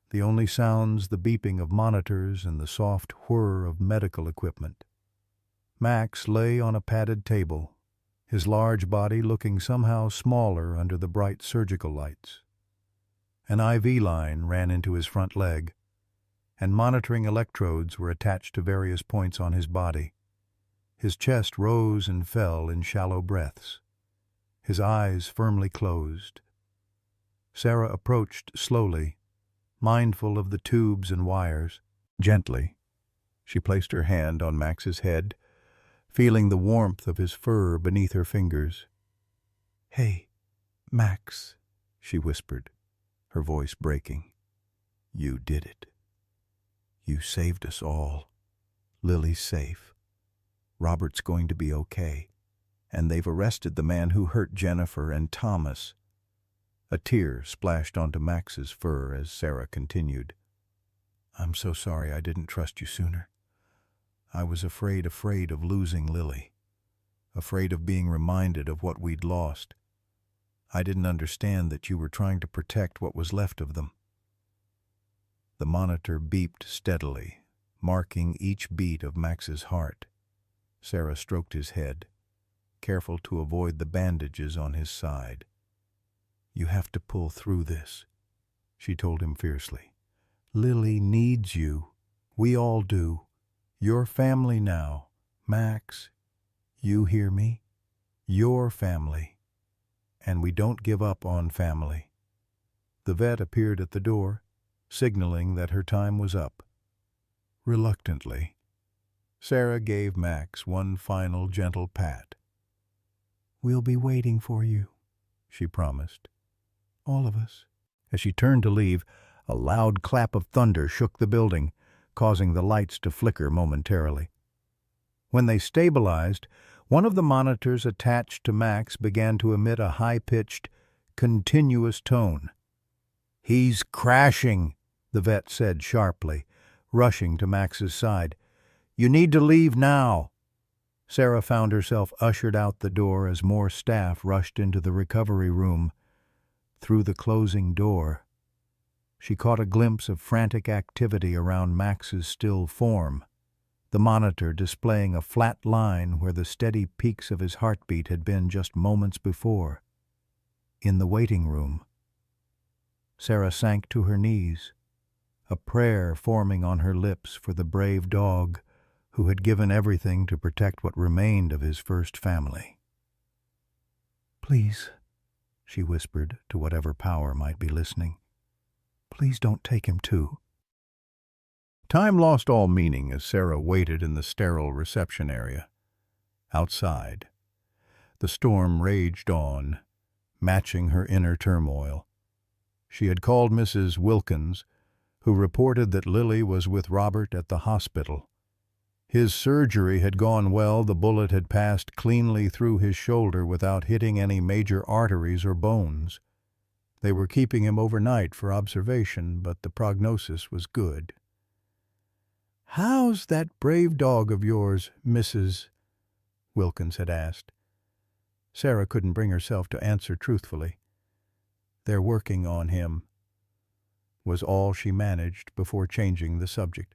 The only sounds the beeping of monitors and the soft whir of medical equipment. Max lay on a padded table, his large body looking somehow smaller under the bright surgical lights. An IV line ran into his front leg, and monitoring electrodes were attached to various points on his body. His chest rose and fell in shallow breaths, his eyes firmly closed. Sarah approached slowly, mindful of the tubes and wires. Gently, she placed her hand on Max's head, feeling the warmth of his fur beneath her fingers. "Hey, Max, she whispered, her voice breaking. You did it. You saved us all. Lily's safe. Robert's going to be okay. And they've arrested the man who hurt Jennifer and Thomas. A tear splashed onto Max's fur as Sarah continued. I'm so sorry I didn't trust you sooner. I was afraid of losing Lily. Afraid of being reminded of what we'd lost. I didn't understand that you were trying to protect what was left of them. The monitor beeped steadily, marking each beat of Max's heart. Sarah stroked his head, careful to avoid the bandages on his side. You have to pull through this, she told him fiercely. Lily needs you. We all do. Your family now. Max, you hear me? Your family. And we don't give up on family. The vet appeared at the door, signaling that her time was up. Reluctantly, Sarah gave Max one final gentle pat. We'll be waiting for you, she promised. All of us. As she turned to leave, a loud clap of thunder shook the building, causing the lights to flicker momentarily. When they stabilized, one of the monitors attached to Max began to emit a high-pitched, continuous tone. He's crashing, the vet said sharply, rushing to Max's side. You need to leave now. Sarah found herself ushered out the door as more staff rushed into the recovery room. Through the closing door, she caught a glimpse of frantic activity around Max's still form, the monitor displaying a flat line where the steady peaks of his heartbeat had been just moments before. In the waiting room, Sarah sank to her knees, a prayer forming on her lips for the brave dog who had given everything to protect what remained of his first family. Please, she whispered to whatever power might be listening. Please don't take him too. Time lost all meaning as Sarah waited in the sterile reception area. Outside, the storm raged on, matching her inner turmoil. She had called Mrs. Wilkins, who reported that Lily was with Robert at the hospital. His surgery had gone well. The bullet had passed cleanly through his shoulder without hitting any major arteries or bones. They were keeping him overnight for observation, but the prognosis was good. "How's that brave dog of yours, Mrs.?" Wilkins had asked. Sarah couldn't bring herself to answer truthfully. "They're working on him," was all she managed before changing the subject.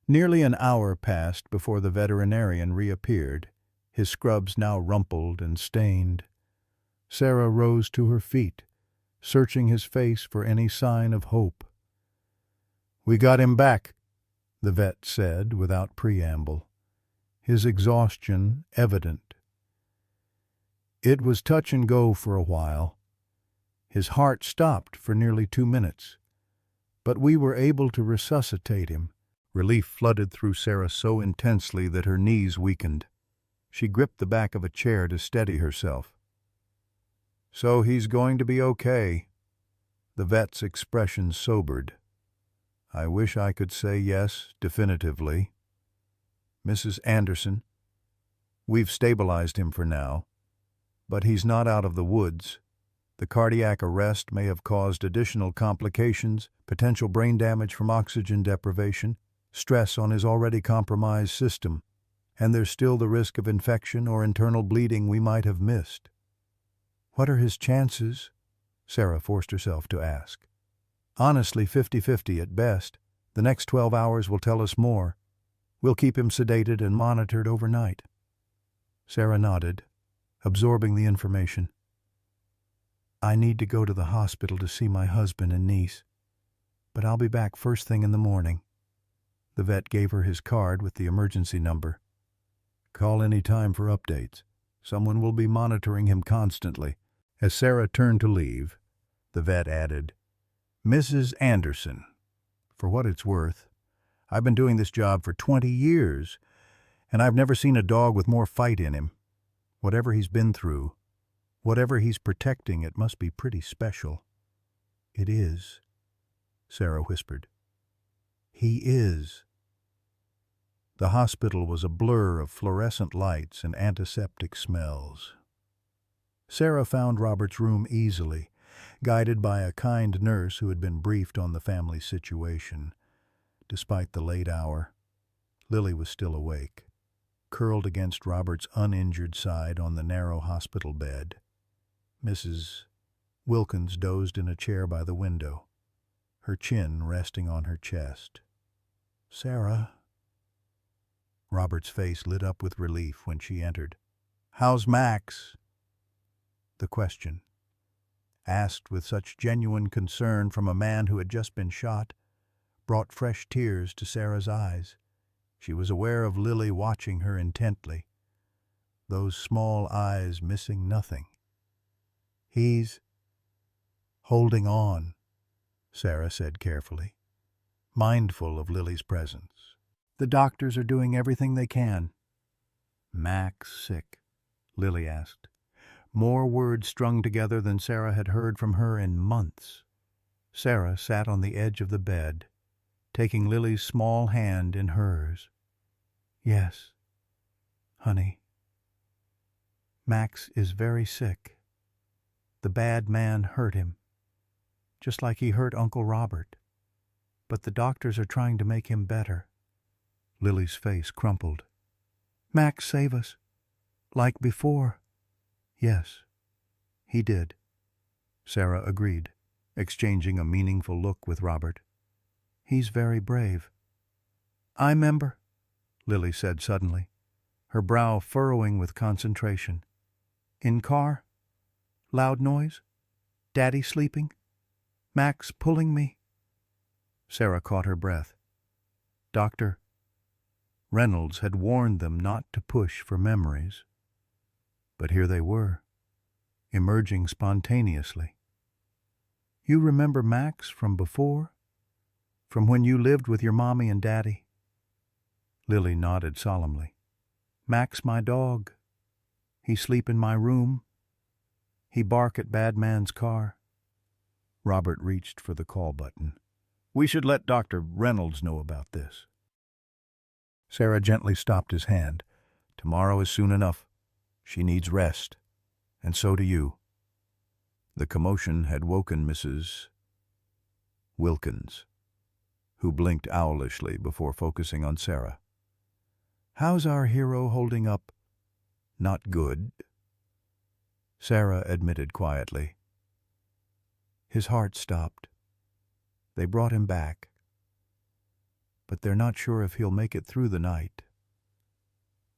Nearly an hour passed before the veterinarian reappeared, his scrubs now rumpled and stained. Sarah rose to her feet, searching his face for any sign of hope. "We got him back," the vet said without preamble, his exhaustion evident. It was touch and go for a while. His heart stopped for nearly 2 minutes, but we were able to resuscitate him. Relief flooded through Sarah so intensely that her knees weakened. She gripped the back of a chair to steady herself. "So he's going to be okay." The vet's expression sobered. "I wish I could say yes definitively. Mrs. Anderson, we've stabilized him for now, but he's not out of the woods. The cardiac arrest may have caused additional complications, potential brain damage from oxygen deprivation, stress on his already compromised system, and there's still the risk of infection or internal bleeding we might have missed." "What are his chances?" Sarah forced herself to ask. "Honestly, 50-50 at best. The next 12 hours will tell us more. We'll keep him sedated and monitored overnight." Sarah nodded, absorbing the information. "I need to go to the hospital to see my husband and niece, but I'll be back first thing in the morning." The vet gave her his card with the emergency number. "Call any time for updates. Someone will be monitoring him constantly." As Sarah turned to leave, the vet added, "Mrs. Anderson, for what it's worth, I've been doing this job for 20 years, and I've never seen a dog with more fight in him. Whatever he's been through, Whatever he's protecting, it must be pretty special. It is, Sarah whispered. He is. The hospital was a blur of fluorescent lights and antiseptic smells. Sarah found Robert's room easily, guided by a kind nurse who had been briefed on the family's situation. Despite the late hour, Lily was still awake, curled against Robert's uninjured side on the narrow hospital bed. Mrs. Wilkins dozed in a chair by the window, her chin resting on her chest. "Sarah." Robert's face lit up with relief when she entered. "How's Max?" The question, asked with such genuine concern from a man who had just been shot, brought fresh tears to Sarah's eyes. She was aware of Lily watching her intently, those small eyes missing nothing. "He's holding on," Sarah said carefully, mindful of Lily's presence. "The doctors are doing everything they can." "Max sick?" Lily asked, more words strung together than Sarah had heard from her in months. Sarah sat on the edge of the bed, taking Lily's small hand in hers. "Yes, honey. Max is very sick. The bad man hurt him, just like he hurt Uncle Robert. But the doctors are trying to make him better." Lily's face crumpled. "Max save us, like before." "Yes, he did," Sarah agreed, exchanging a meaningful look with Robert. "He's very brave." "I 'member," Lily said suddenly, her brow furrowing with concentration. "In car? Loud noise? Daddy sleeping? Max pulling me?" Sarah caught her breath. Dr. Reynolds had warned them not to push for memories. But here they were, emerging spontaneously. "You remember Max from before? From when you lived with your mommy and daddy?" Lily nodded solemnly. "Max my dog. He sleep in my room. He bark at bad man's car." Robert reached for the call button. "We should let Dr. Reynolds know about this." Sarah gently stopped his hand. "Tomorrow is soon enough. She needs rest, and so do you." The commotion had woken Mrs. Wilkins, who blinked owlishly before focusing on Sarah. "How's our hero holding up?" "Not good," Sarah admitted quietly. "His heart stopped. They brought him back, but they're not sure if he'll make it through the night."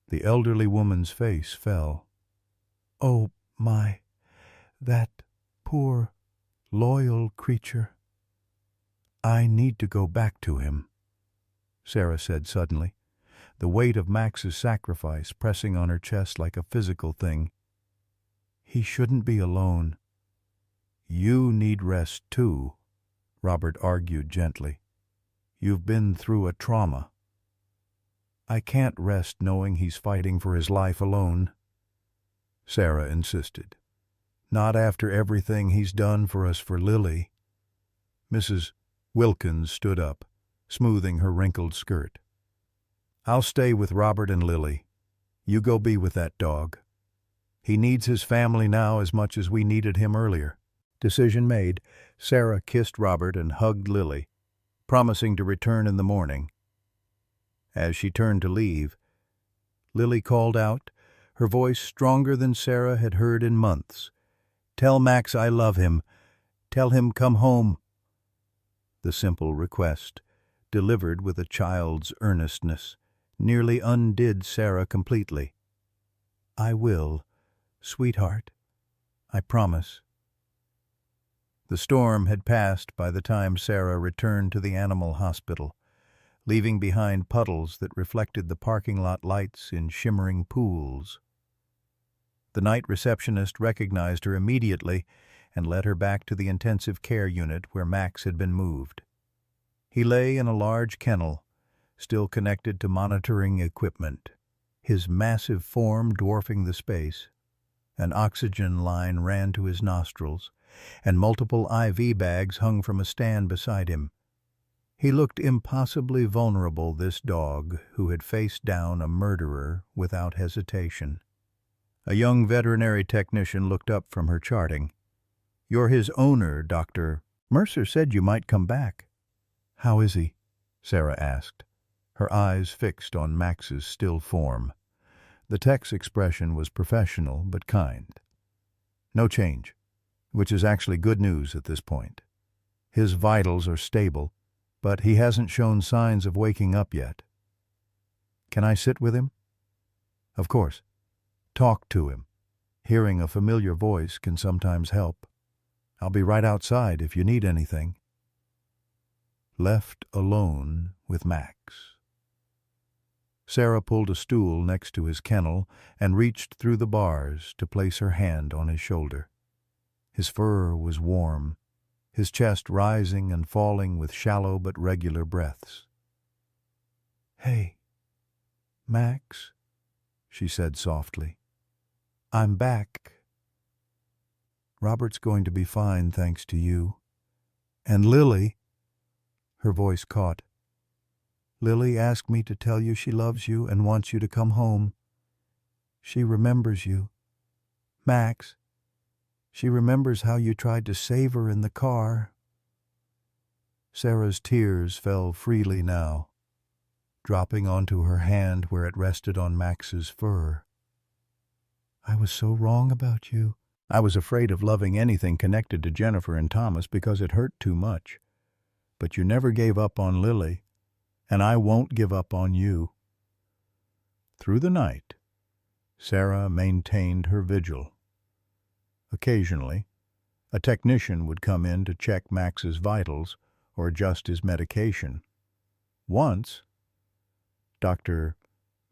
The elderly woman's face fell. "Oh, my, that poor, loyal creature. I need to go back to him," Sarah said suddenly, the weight of Max's sacrifice pressing on her chest like a physical thing. "He shouldn't be alone." "You need rest too," Robert argued gently. "You've been through a trauma." "I can't rest knowing he's fighting for his life alone," Sarah insisted. "Not after everything he's done for us for Lily." Mrs. Wilkins stood up, smoothing her wrinkled skirt. "I'll stay with Robert and Lily. You go be with that dog. He needs his family now as much as we needed him earlier." Decision made, Sarah kissed Robert and hugged Lily, promising to return in the morning. As she turned to leave, Lily called out, her voice stronger than Sarah had heard in months. "Tell Max I love him. Tell him come home." The simple request, delivered with a child's earnestness, nearly undid Sarah completely. "I will, sweetheart. I promise." The storm had passed by the time Sarah returned to the animal hospital, leaving behind puddles that reflected the parking lot lights in shimmering pools. The night receptionist recognized her immediately and led her back to the intensive care unit where Max had been moved. He lay in a large kennel, still connected to monitoring equipment, his massive form dwarfing the space. An oxygen line ran to his nostrils, and multiple IV bags hung from a stand beside him. He looked impossibly vulnerable, this dog, who had faced down a murderer without hesitation. A young veterinary technician looked up from her charting. "You're his owner, Doctor. Mercer said you might come back." "How is he?" Sarah asked, her eyes fixed on Max's still form. The tech's expression was professional but kind. "No change, which is actually good news at this point. His vitals are stable, but he hasn't shown signs of waking up yet." "Can I sit with him?" "Of course. Talk to him. Hearing a familiar voice can sometimes help. I'll be right outside if you need anything." Left alone with Max. Sarah pulled a stool next to his kennel and reached through the bars to place her hand on his shoulder. His fur was warm, his chest rising and falling with shallow but regular breaths. "Hey, Max," she said softly. "I'm back. Robert's going to be fine thanks to you. And Lily," her voice caught, "Lily asked me to tell you she loves you and wants you to come home. She remembers you. Max, she remembers how you tried to save her in the car." Sarah's tears fell freely now, dropping onto her hand where it rested on Max's fur. "I was so wrong about you. I was afraid of loving anything connected to Jennifer and Thomas because it hurt too much. But you never gave up on Lily, and I won't give up on you." Through the night, Sarah maintained her vigil. Occasionally, a technician would come in to check Max's vitals or adjust his medication. Once, Dr.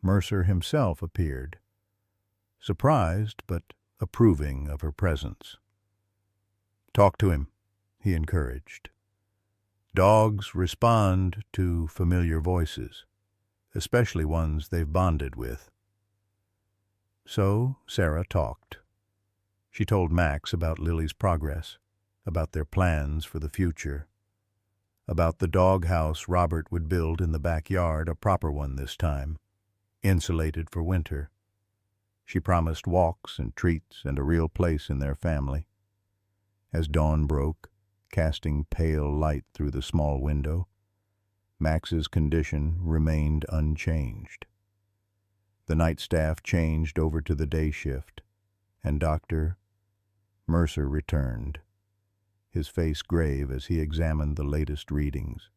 Mercer himself appeared, surprised but approving of her presence. "Talk to him," he encouraged. Dogs respond to familiar voices, especially ones they've bonded with. So Sarah talked. She told Max about Lily's progress, about their plans for the future, about the doghouse Robert would build in the backyard, a proper one this time, insulated for winter. She promised walks and treats and a real place in their family. As dawn broke, casting pale light through the small window, Max's condition remained unchanged. The night staff changed over to the day shift, and Dr. Mercer returned, his face grave as he examined the latest readings.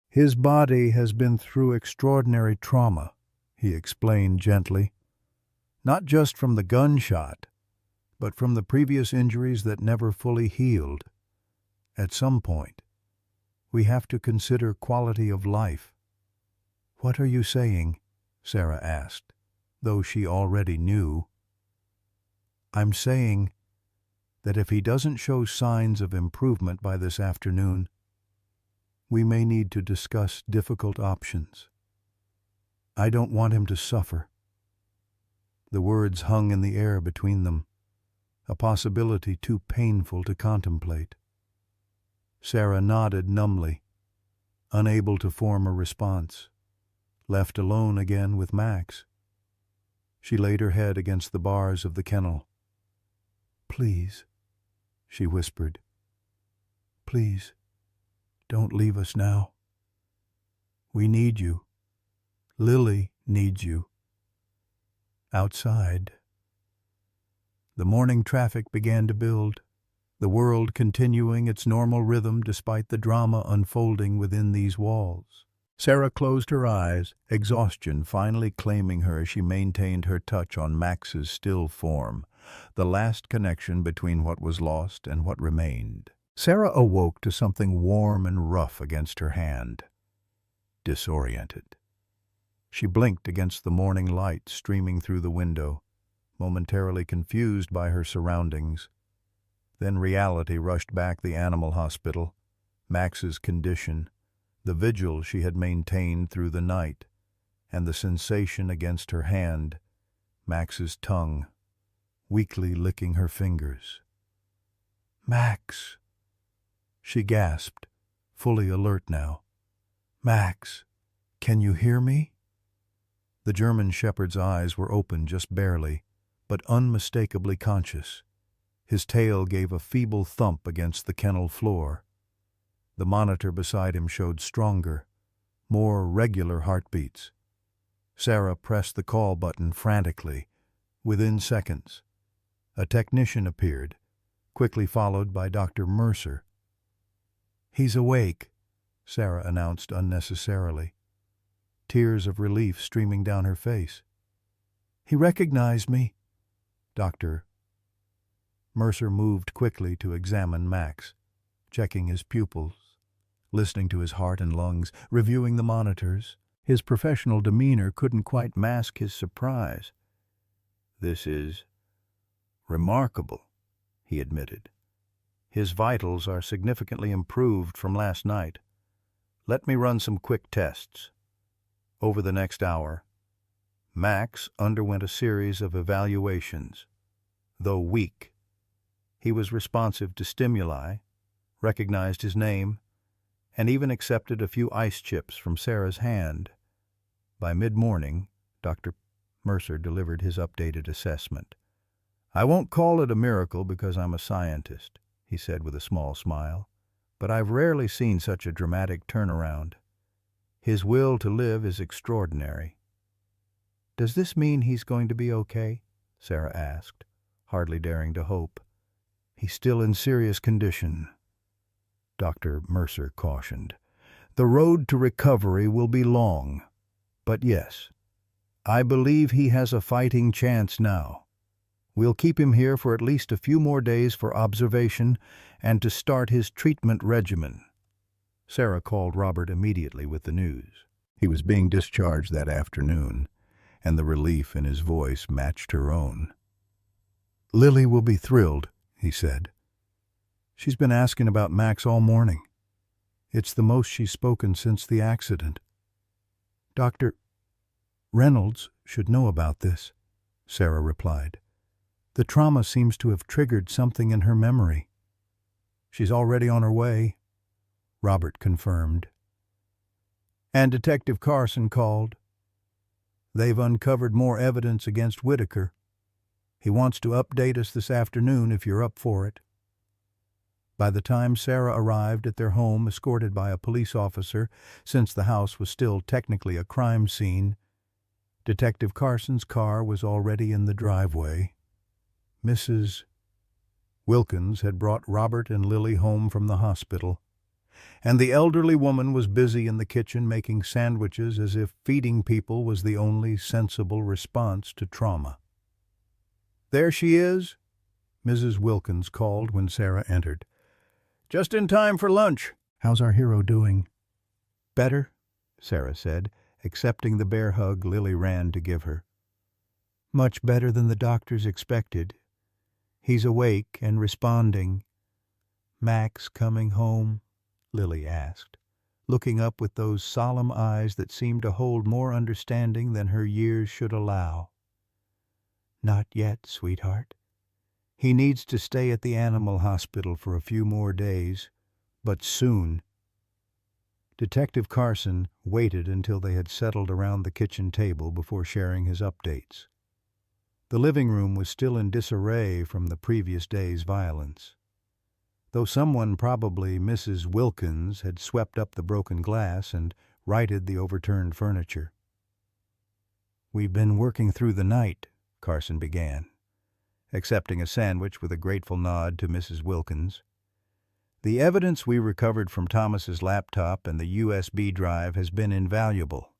"His body has been through extraordinary trauma," he explained gently. "Not just from the gunshot, but from the previous injuries that never fully healed. At some point, we have to consider quality of life." "What are you saying?" Sarah asked, though she already knew. "I'm saying that if he doesn't show signs of improvement by this afternoon, we may need to discuss difficult options. I don't want him to suffer." The words hung in the air between them, a possibility too painful to contemplate. Sarah nodded numbly, unable to form a response. Left alone again with Max, she laid her head against the bars of the kennel. "Please," she whispered. "Please, don't leave us now. We need you. Lily needs you." Outside, the morning traffic began to build, the world continuing its normal rhythm despite the drama unfolding within these walls. Sarah closed her eyes, exhaustion finally claiming her as she maintained her touch on Max's still form, the last connection between what was lost and what remained. Sarah awoke to something warm and rough against her hand. Disoriented, she blinked against the morning light streaming through the window, momentarily confused by her surroundings. Then reality rushed back: the animal hospital, Max's condition, the vigil she had maintained through the night, and the sensation against her hand, Max's tongue. weakly licking her fingers. "Max!" she gasped, fully alert now. "Max, can you hear me?" The German shepherd's eyes were open just barely, but unmistakably conscious. His tail gave a feeble thump against the kennel floor. The monitor beside him showed stronger, more regular heartbeats. Sarah pressed the call button frantically. Within seconds, a technician appeared, quickly followed by Dr. Mercer. "He's awake," Sarah announced unnecessarily, tears of relief streaming down her face. "He recognized me." Dr. Mercer moved quickly to examine Max, checking his pupils, listening to his heart and lungs, reviewing the monitors. His professional demeanor couldn't quite mask his surprise. "This is remarkable," he admitted. "His vitals are significantly improved from last night. Let me run some quick tests." Over the next hour, Max underwent a series of evaluations. Though weak, he was responsive to stimuli, recognized his name, and even accepted a few ice chips from Sarah's hand. By mid-morning, Dr. Mercer delivered his updated assessment. "I won't call it a miracle because I'm a scientist," he said with a small smile, "but I've rarely seen such a dramatic turnaround. His will to live is extraordinary." "Does this mean he's going to be okay?" Sarah asked, hardly daring to hope. "He's still in serious condition," Dr. Mercer cautioned. "The road to recovery will be long. But yes, I believe he has a fighting chance now. We'll keep him here for at least a few more days for observation and to start his treatment regimen." Sarah called Robert immediately with the news. He was being discharged that afternoon, and the relief in his voice matched her own. "Lily will be thrilled," he said. "She's been asking about Max all morning. It's the most she's spoken since the accident." "Dr. Reynolds should know about this," Sarah replied. "The trauma seems to have triggered something in her memory." "She's already on her way," Robert confirmed. "And Detective Carson called. They've uncovered more evidence against Whitaker. He wants to update us this afternoon if you're up for it." By the time Sarah arrived at their home escorted by a police officer, since the house was still technically a crime scene, Detective Carson's car was already in the driveway. Mrs. Wilkins had brought Robert and Lily home from the hospital, and the elderly woman was busy in the kitchen making sandwiches as if feeding people was the only sensible response to trauma. "There she is," Mrs. Wilkins called when Sarah entered. "Just in time for lunch. How's our hero doing?" "Better," Sarah said, accepting the bear hug Lily ran to give her. "Much better than the doctors expected. He's awake and responding." "Max coming home?" Lily asked, looking up with those solemn eyes that seemed to hold more understanding than her years should allow. "Not yet, sweetheart. He needs to stay at the animal hospital for a few more days, but soon." Detective Carson waited until they had settled around the kitchen table before sharing his updates. The living room was still in disarray from the previous day's violence. Though someone, probably Mrs. Wilkins, had swept up the broken glass and righted the overturned furniture. "We've been working through the night," Carson began, accepting a sandwich with a grateful nod to Mrs. Wilkins. "The evidence we recovered from Thomas's laptop and the USB drive has been invaluable.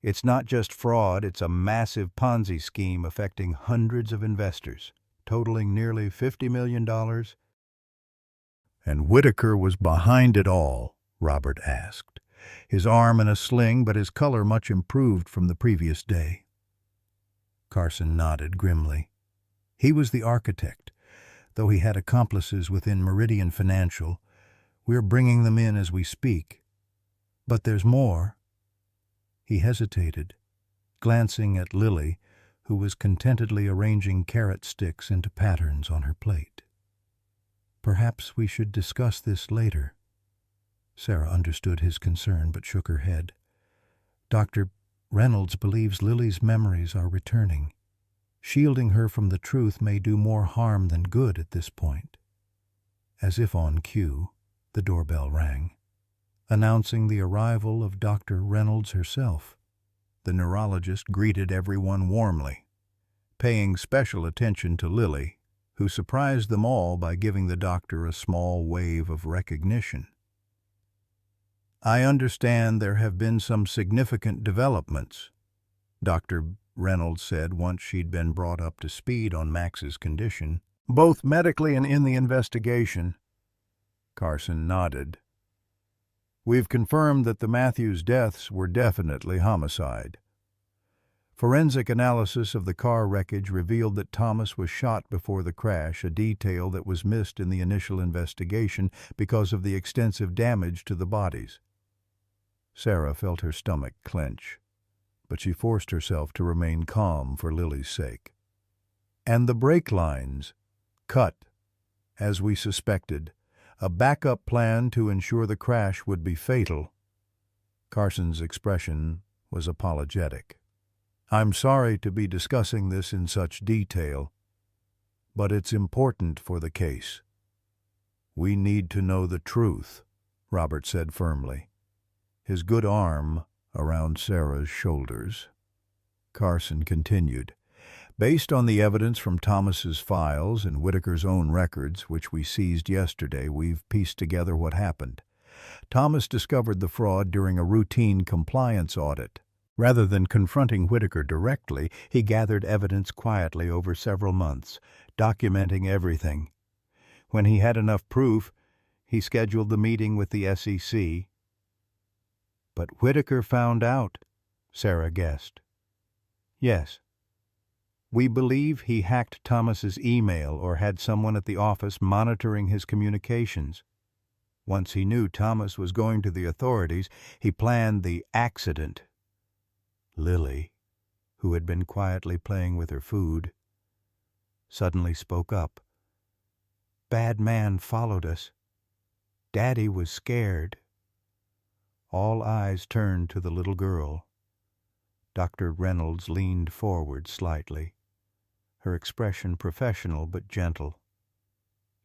It's not just fraud, it's a massive Ponzi scheme affecting hundreds of investors, totaling nearly $50 million. "And Whitaker was behind it all?" Robert asked, his arm in a sling but his color much improved from the previous day. Carson nodded grimly. "He was the architect, though he had accomplices within Meridian Financial. We're bringing them in as we speak. But there's more." He hesitated, glancing at Lily, who was contentedly arranging carrot sticks into patterns on her plate. "Perhaps we should discuss this later." Sarah understood his concern but shook her head. "Dr. Reynolds believes Lily's memories are returning. Shielding her from the truth may do more harm than good at this point." As if on cue, the doorbell rang, announcing the arrival of Dr. Reynolds herself. The neurologist greeted everyone warmly, paying special attention to Lily, who surprised them all by giving the doctor a small wave of recognition. "I understand there have been some significant developments," Dr. Reynolds said once she'd been brought up to speed on Max's condition, "both medically and in the investigation." Carson nodded. "We've confirmed that the Matthews deaths were definitely homicide. Forensic analysis of the car wreckage revealed that Thomas was shot before the crash, a detail that was missed in the initial investigation because of the extensive damage to the bodies." Sarah felt her stomach clench, but she forced herself to remain calm for Lily's sake. "And the brake lines? Cut, as we suspected. A backup plan to ensure the crash would be fatal." Carson's expression was apologetic. "I'm sorry to be discussing this in such detail, but it's important for the case." "We need to know the truth," Robert said firmly, his good arm around Sarah's shoulders. Carson continued, "Based on the evidence from Thomas's files and Whitaker's own records, which we seized yesterday, we've pieced together what happened. Thomas discovered the fraud during a routine compliance audit. Rather than confronting Whitaker directly, he gathered evidence quietly over several months, documenting everything. When he had enough proof, he scheduled the meeting with the SEC. But Whitaker found out," Sarah guessed. "Yes. We believe he hacked Thomas's email or had someone at the office monitoring his communications. Once he knew Thomas was going to the authorities, he planned the accident." Lily, who had been quietly playing with her food, suddenly spoke up. "Bad man followed us. Daddy was scared." All eyes turned to the little girl. Dr. Reynolds leaned forward slightly, her expression professional but gentle.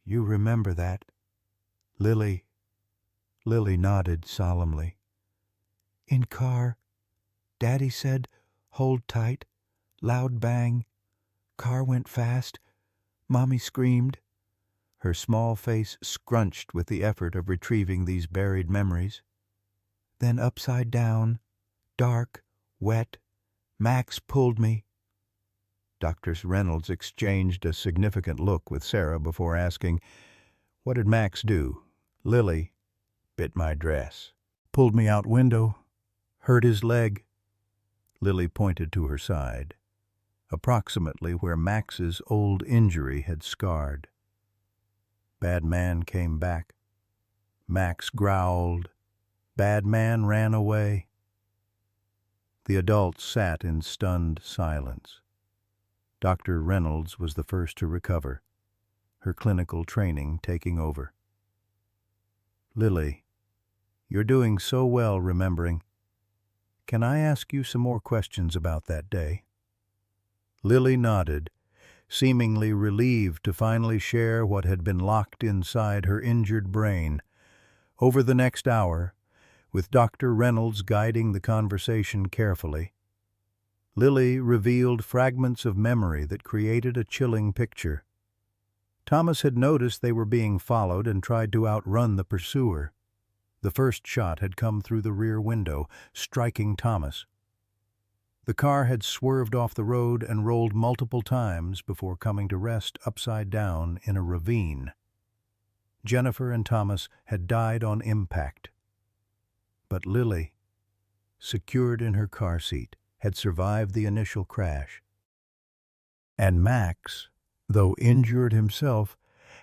"You remember that?" Lily nodded solemnly. "In car, Daddy said, 'Hold tight,' loud bang. Car went fast. Mommy screamed." Her small face scrunched with the effort of retrieving these buried memories. "Then upside down, dark, wet, Max pulled me." Dr. Reynolds exchanged a significant look with Sarah before asking, "What did Max do?" "Lily bit my dress. Pulled me out window. Hurt his leg." Lily pointed to her side, approximately where Max's old injury had scarred. "Bad man came back. Max growled. Bad man ran away." The adults sat in stunned silence. Dr. Reynolds was the first to recover, her clinical training taking over. "Lily, you're doing so well remembering. Can I ask you some more questions about that day?" Lily nodded, seemingly relieved to finally share what had been locked inside her injured brain. Over the next hour, with Dr. Reynolds guiding the conversation carefully, Lily revealed fragments of memory that created a chilling picture. Thomas had noticed they were being followed and tried to outrun the pursuer. The first shot had come through the rear window, striking Thomas. The car had swerved off the road and rolled multiple times before coming to rest upside down in a ravine. Jennifer and Thomas had died on impact. But Lily, secured in her car seat, had survived the initial crash. And Max, though injured himself,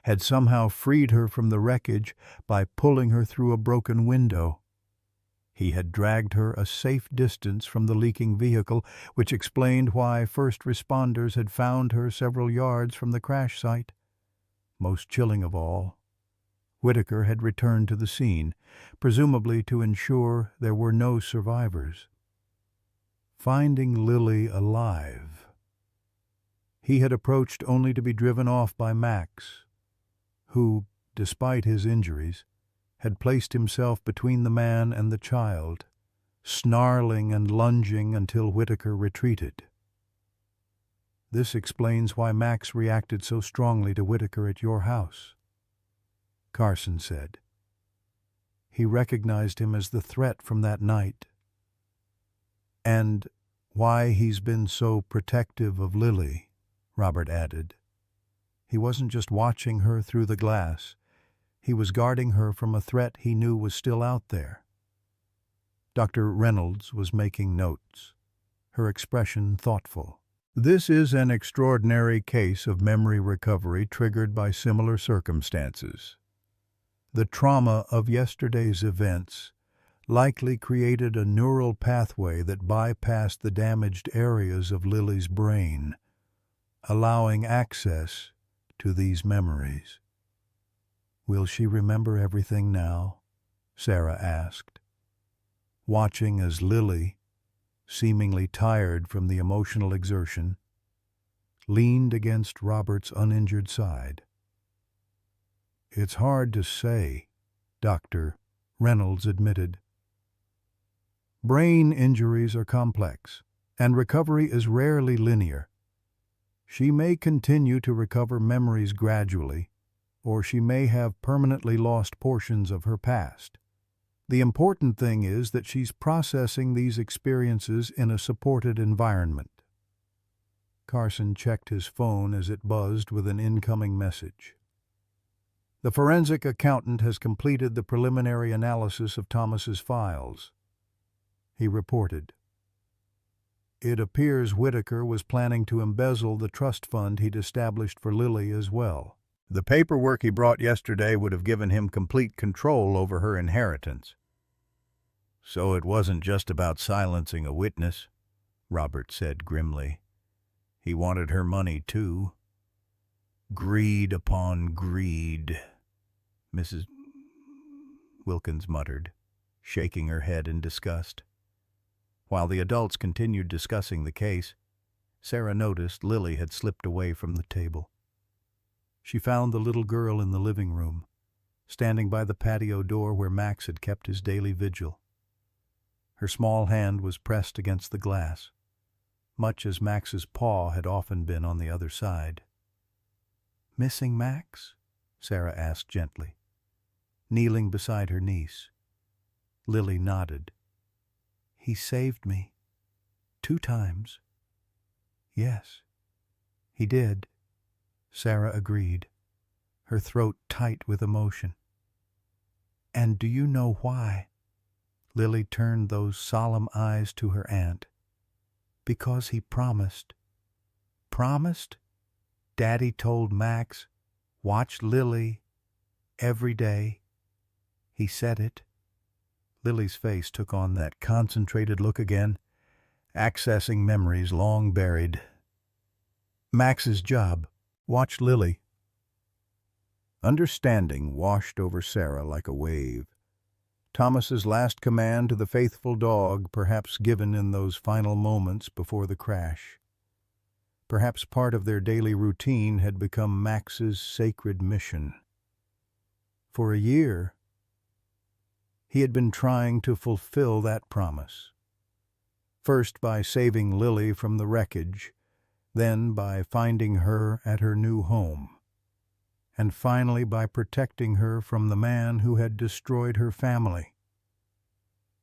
had somehow freed her from the wreckage by pulling her through a broken window. He had dragged her a safe distance from the leaking vehicle, which explained why first responders had found her several yards from the crash site. Most chilling of all, Whitaker had returned to the scene, presumably to ensure there were no survivors. Finding Lily alive, he had approached only to be driven off by Max, who, despite his injuries, had placed himself between the man and the child, snarling and lunging until Whitaker retreated. This explains why Max reacted so strongly to Whitaker at your house, Carson said. He recognized him as the threat from that night. And why he's been so protective of Lily, Robert added. He wasn't just watching her through the glass. He was guarding her from a threat he knew was still out there. Dr. Reynolds was making notes, her expression thoughtful. This is an extraordinary case of memory recovery triggered by similar circumstances. The trauma of yesterday's events likely created a neural pathway that bypassed the damaged areas of Lily's brain, allowing access to these memories. Will she remember everything now? Sarah asked, watching as Lily, seemingly tired from the emotional exertion, leaned against Robert's uninjured side. It's hard to say, Dr. Reynolds admitted. Brain injuries are complex, and recovery is rarely linear. She may continue to recover memories gradually, or she may have permanently lost portions of her past. The important thing is that she's processing these experiences in a supported environment. Carson checked his phone as it buzzed with an incoming message. The forensic accountant has completed the preliminary analysis of Thomas's files, he reported. It appears Whitaker was planning to embezzle the trust fund he'd established for Lily as well. The paperwork he brought yesterday would have given him complete control over her inheritance. So it wasn't just about silencing a witness, Robert said grimly. He wanted her money, too. Greed upon greed, Mrs. Wilkins muttered, shaking her head in disgust. While the adults continued discussing the case, Sarah noticed Lily had slipped away from the table. She found the little girl in the living room, standing by the patio door where Max had kept his daily vigil. Her small hand was pressed against the glass, much as Max's paw had often been on the other side. "Missing Max?" Sarah asked gently, kneeling beside her niece. Lily nodded. "He saved me. 2 times. "Yes, he did," Sarah agreed, her throat tight with emotion. "And do you know why?" Lily turned those solemn eyes to her aunt. "Because he promised." "Promised?" Daddy told Max, "Watch Lily every day." He said it. Lily's face took on that concentrated look again, accessing memories long buried. Max's job. Watch Lily. Understanding washed over Sarah like a wave. Thomas's last command to the faithful dog, perhaps given in those final moments before the crash. Perhaps part of their daily routine had become Max's sacred mission. For a year, he had been trying to fulfill that promise. First by saving Lily from the wreckage, then by finding her at her new home, and finally by protecting her from the man who had destroyed her family.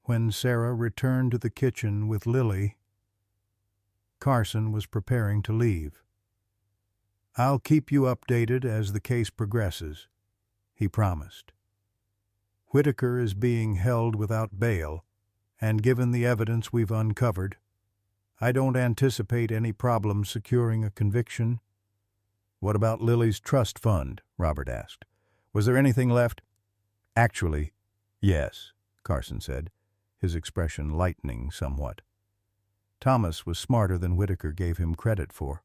When Sarah returned to the kitchen with Lily, Carson was preparing to leave. "I'll keep you updated as the case progresses," he promised. "Whitaker is being held without bail, and given the evidence we've uncovered, I don't anticipate any problem securing a conviction." "What about Lily's trust fund?" Robert asked. "Was there anything left?" "Actually, yes," Carson said. his expression lightening somewhat. Thomas was smarter than Whitaker gave him credit for.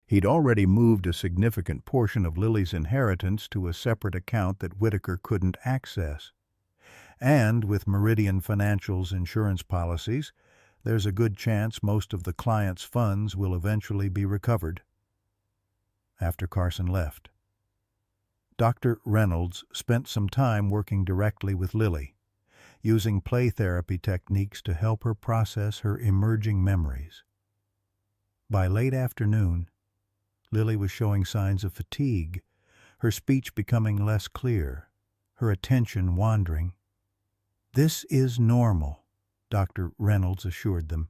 He'd already moved a significant portion of Lily's inheritance to a separate account that Whitaker couldn't access. And with Meridian Financial's insurance policies, there's a good chance most of the client's funds will eventually be recovered. After Carson left, Dr. Reynolds spent some time working directly with Lily, using play therapy techniques to help her process her emerging memories. By late afternoon, Lily was showing signs of fatigue, her speech becoming less clear, her attention wandering. "This is normal," Dr. Reynolds assured them.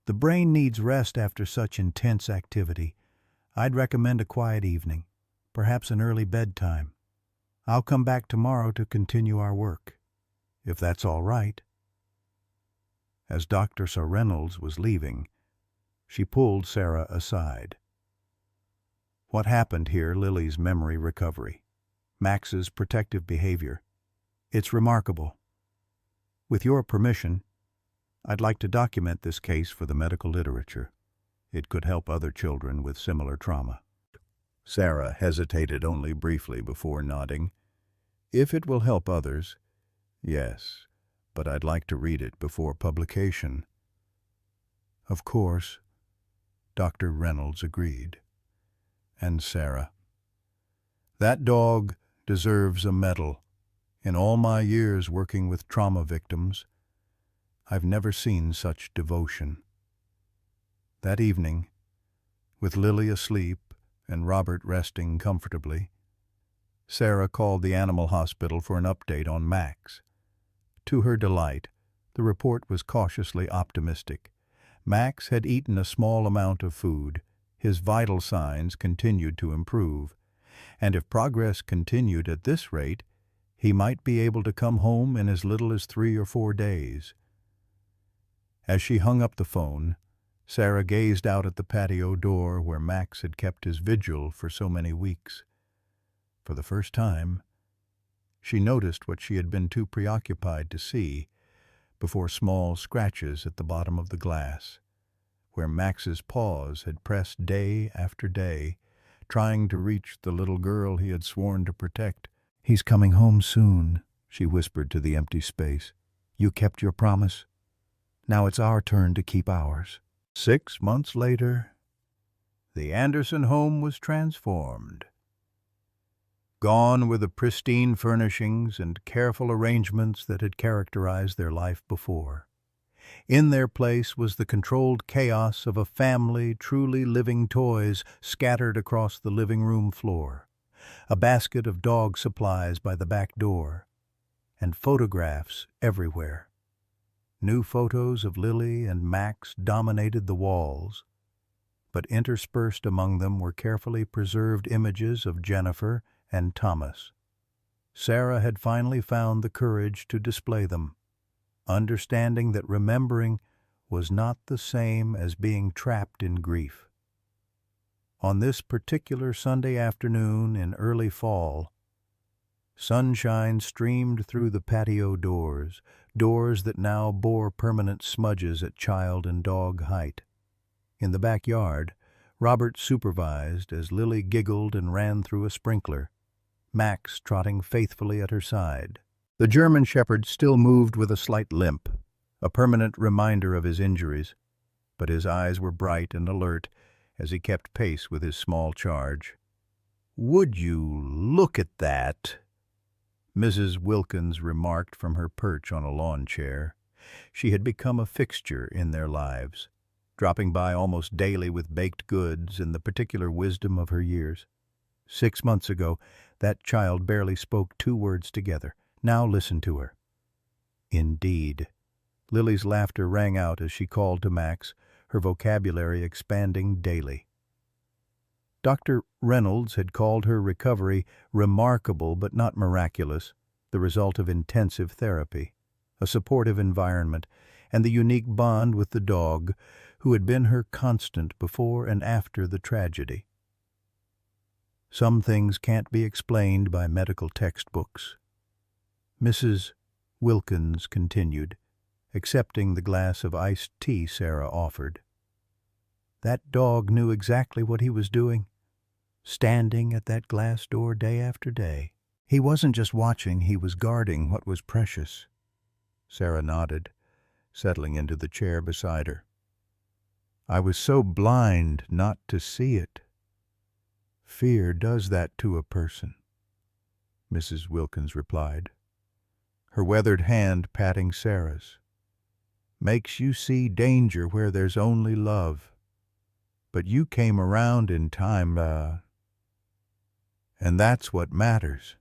"The brain needs rest after such intense activity. I'd recommend a quiet evening, perhaps an early bedtime. I'll come back tomorrow to continue our work, if that's all right." As Dr. Reynolds was leaving, she pulled Sarah aside. "What happened here, Lily's memory recovery, Max's protective behavior, it's remarkable. With your permission, I'd like to document this case for the medical literature. It could help other children with similar trauma." Sarah hesitated only briefly before nodding. "If it will help others, yes, but I'd like to read it before publication." "Of course," Dr. Reynolds agreed. And Sarah, "That dog deserves a medal. In all my years working with trauma victims, I've never seen such devotion." That evening, with Lily asleep and Robert resting comfortably, Sarah called the animal hospital for an update on Max. To her delight, the report was cautiously optimistic. Max had eaten a small amount of food, his vital signs continued to improve, and if progress continued at this rate, he might be able to come home in as little as 3 or 4 days. As she hung up the phone, Sarah gazed out at the patio door where Max had kept his vigil for so many weeks. For the first time, she noticed what she had been too preoccupied to see before: small scratches at the bottom of the glass, where Max's paws had pressed day after day, trying to reach the little girl he had sworn to protect. "He's coming home soon," she whispered to the empty space. "You kept your promise. Now it's our turn to keep ours." 6 months later, the Anderson home was transformed. Gone were the pristine furnishings and careful arrangements that had characterized their life before. In their place was the controlled chaos of a family, truly living toys scattered across the living room floor, a basket of dog supplies by the back door, and photographs everywhere. New photos of Lily and Max dominated the walls, but interspersed among them were carefully preserved images of Jennifer and Thomas. Sarah had finally found the courage to display them, understanding that remembering was not the same as being trapped in grief. On this particular Sunday afternoon in early fall, sunshine streamed through the patio doors, doors that now bore permanent smudges at child and dog height. In the backyard, Robert supervised as Lily giggled and ran through a sprinkler, Max trotting faithfully at her side. The German Shepherd still moved with a slight limp, a permanent reminder of his injuries, but his eyes were bright and alert as he kept pace with his small charge. "Would you look at that?" Mrs. Wilkins remarked from her perch on a lawn chair. She had become a fixture in their lives, dropping by almost daily with baked goods and the particular wisdom of her years. 6 months ago, that child barely spoke 2 words together. Now listen to her. Indeed. Lily's laughter rang out as she called to Max, her vocabulary expanding daily. Dr. Reynolds had called her recovery remarkable but not miraculous, the result of intensive therapy, a supportive environment, and the unique bond with the dog, who had been her constant before and after the tragedy. Some things can't be explained by medical textbooks. Mrs. Wilkins continued, accepting the glass of iced tea Sarah offered. That dog knew exactly what he was doing, standing at that glass door day after day. He wasn't just watching, he was guarding what was precious. Sarah nodded, settling into the chair beside her. I was so blind not to see it. Fear does that to a person, Mrs. Wilkins replied, her weathered hand patting Sarah's. Makes you see danger where there's only love. But you came around in time, and that's what matters.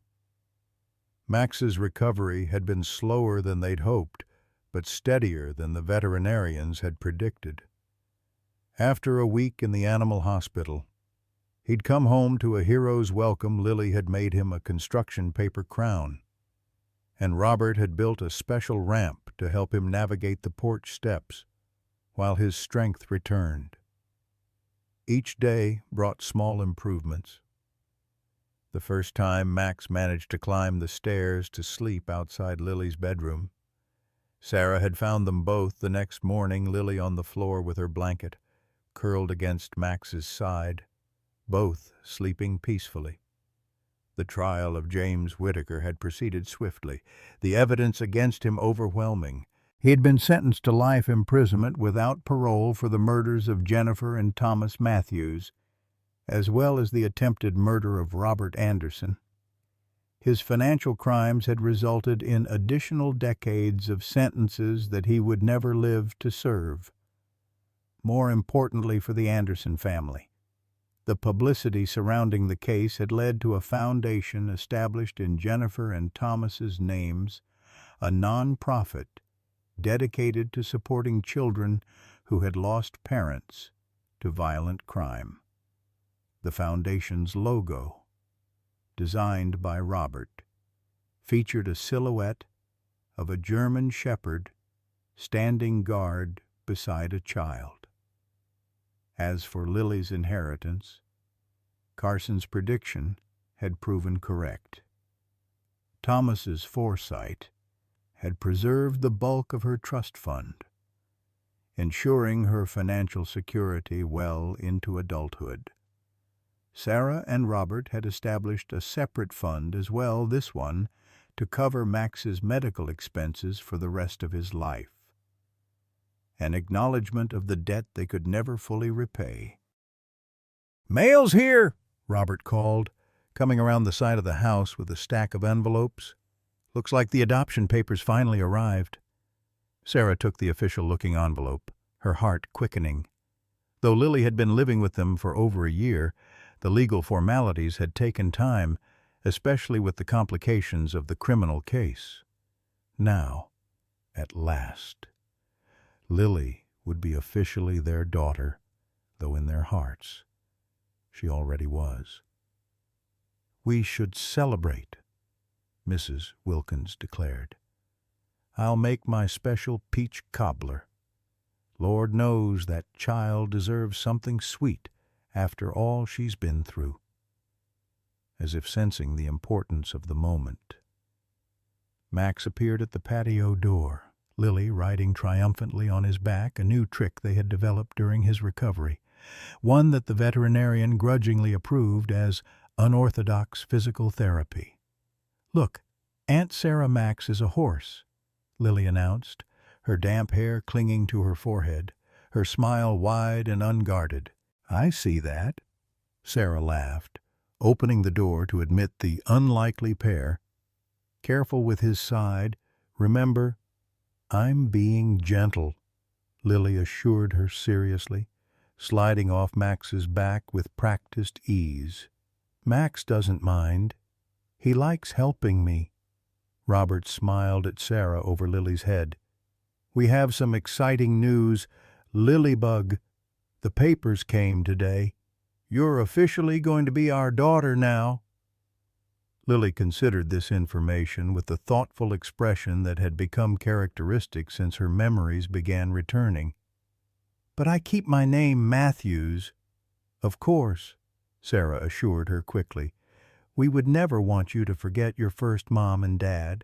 Max's recovery had been slower than they'd hoped, but steadier than the veterinarians had predicted. After a week in the animal hospital, he'd come home to a hero's welcome. Lily had made him a construction paper crown, and Robert had built a special ramp to help him navigate the porch steps while his strength returned. Each day brought small improvements. The first time Max managed to climb the stairs to sleep outside Lily's bedroom. Sarah had found them both the next morning, Lily on the floor with her blanket, curled against Max's side, both sleeping peacefully. The trial of James Whitaker had proceeded swiftly, the evidence against him overwhelming. He had been sentenced to life imprisonment without parole for the murders of Jennifer and Thomas Matthews, as well as the attempted murder of Robert Anderson. His financial crimes had resulted in additional decades of sentences that he would never live to serve. More importantly for the Anderson family, the publicity surrounding the case had led to a foundation established in Jennifer and Thomas's names, a non-profit dedicated to supporting children who had lost parents to violent crime. The foundation's logo, designed by Robert, featured a silhouette of a German shepherd standing guard beside a child. As for Lily's inheritance, Carson's prediction had proven correct. Thomas's foresight had preserved the bulk of her trust fund, ensuring her financial security well into adulthood. Sarah and Robert had established a separate fund as well, this one to cover Max's medical expenses for the rest of his life. An acknowledgment of the debt they could never fully repay. "Mail's here," Robert called, coming around the side of the house with a stack of envelopes. "Looks like the adoption papers finally arrived." Sarah took the official-looking envelope, her heart quickening. Though Lily had been living with them for over a year, the legal formalities had taken time, especially with the complications of the criminal case. Now, at last, Lily would be officially their daughter, though in their hearts she already was. "We should celebrate," Mrs. Wilkins declared. "I'll make my special peach cobbler. Lord knows that child deserves something sweet after all she's been through." As if sensing the importance of the moment, Max appeared at the patio door, Lily riding triumphantly on his back, a new trick they had developed during his recovery, one that the veterinarian grudgingly approved as unorthodox physical therapy. "Look, Aunt Sarah Max is a horse," Lily announced, her damp hair clinging to her forehead, her smile wide and unguarded. "I see that," Sarah laughed, opening the door to admit the unlikely pair. "Careful with his side. Remember, I'm being gentle," Lily assured her seriously, sliding off Max's back with practiced ease. "Max doesn't mind. He likes helping me." Robert smiled at Sarah over Lily's head. "We have some exciting news. Lilybug, the papers came today. You're officially going to be our daughter now." Lily considered this information with the thoughtful expression that had become characteristic since her memories began returning. "But I keep my name Matthews." "Of course," Sarah assured her quickly. "We would never want you to forget your first mom and dad."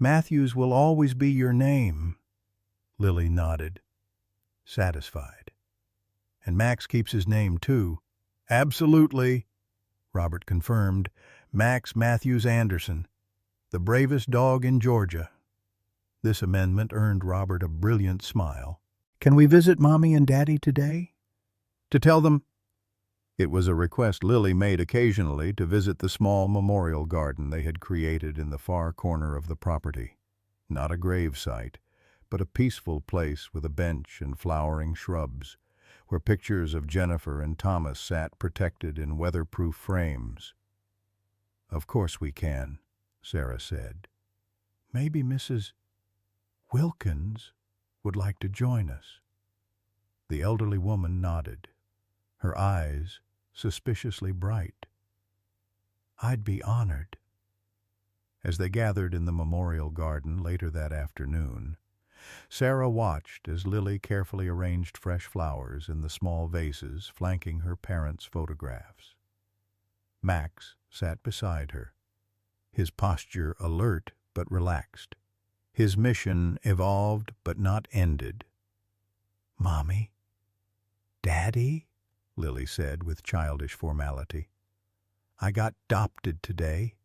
Matthews will always be your name." Lily nodded, satisfied. "And Max keeps his name, too." "Absolutely," Robert confirmed. "Max Matthews Anderson, the bravest dog in Georgia." This amendment earned Robert a brilliant smile. "Can we visit Mommy and Daddy today? To tell them—" It was a request Lily made occasionally to visit the small memorial garden they had created in the far corner of the property. Not a grave site, but a peaceful place with a bench and flowering shrubs, where pictures of Jennifer and Thomas sat protected in weatherproof frames. "Of course we can," Sarah said. "Maybe Mrs. Wilkins would like to join us." The elderly woman nodded, her eyes suspiciously bright. "I'd be honored." As they gathered in the memorial garden later that afternoon, Sarah watched as Lily carefully arranged fresh flowers in the small vases flanking her parents' photographs. Max sat beside her, his posture alert but relaxed, his mission evolved but not ended. "Mommy? Daddy?" Lily said with childish formality. "I got 'dopted today,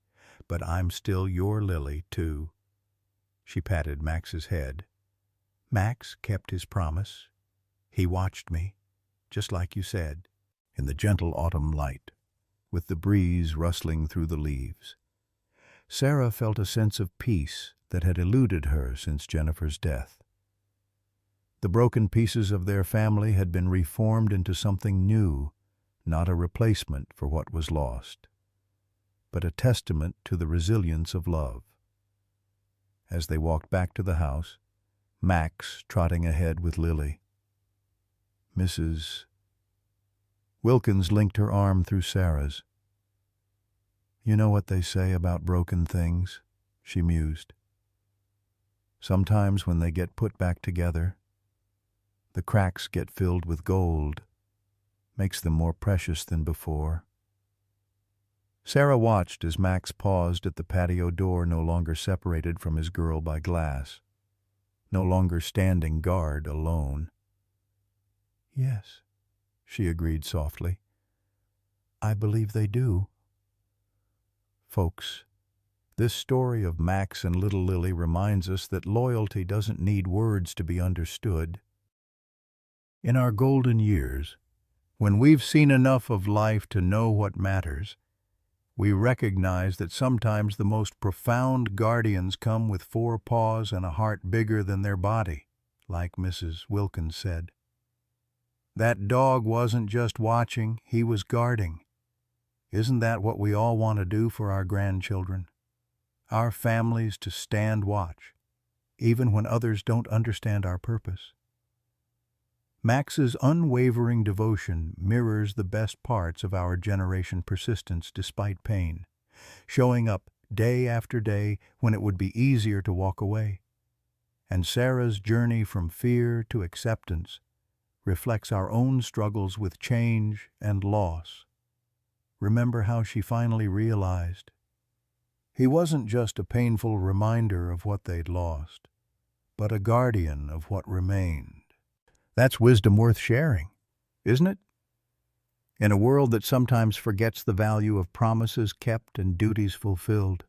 but I'm still your Lily, too." She patted Max's head. "Max kept his promise. He watched me, just like you said." In the gentle autumn light, with the breeze rustling through the leaves, Sarah felt a sense of peace that had eluded her since Jennifer's death. The broken pieces of their family had been reformed into something new, not a replacement for what was lost, but a testament to the resilience of love. As they walked back to the house, Max trotting ahead with Lily. Mrs. Wilkins linked her arm through Sarah's. "You know what they say about broken things," she mused. "Sometimes when they get put back together, the cracks get filled with gold, makes them more precious than before." Sarah watched as Max paused at the patio door, no longer separated from his girl by glass, no longer standing guard alone. "Yes," she agreed softly. "I believe they do." Folks, this story of Max and little Lily reminds us that loyalty doesn't need words to be understood. In our golden years, when we've seen enough of life to know what matters, we recognize that sometimes the most profound guardians come with 4 paws and a heart bigger than their body, like Mrs. Wilkins said. That dog wasn't just watching, he was guarding. Isn't that what we all want to do for our grandchildren? Our families to stand watch, even when others don't understand our purpose. Max's unwavering devotion mirrors the best parts of our generation persistence despite pain, showing up day after day when it would be easier to walk away. And Sarah's journey from fear to acceptance reflects our own struggles with change and loss. Remember how she finally realized he wasn't just a painful reminder of what they'd lost, but a guardian of what remained. That's wisdom worth sharing, isn't it? In a world that sometimes forgets the value of promises kept and duties fulfilled,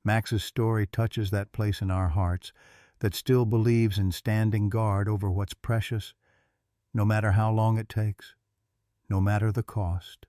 Max's story touches that place in our hearts that still believes in standing guard over what's precious, no matter how long it takes, no matter the cost.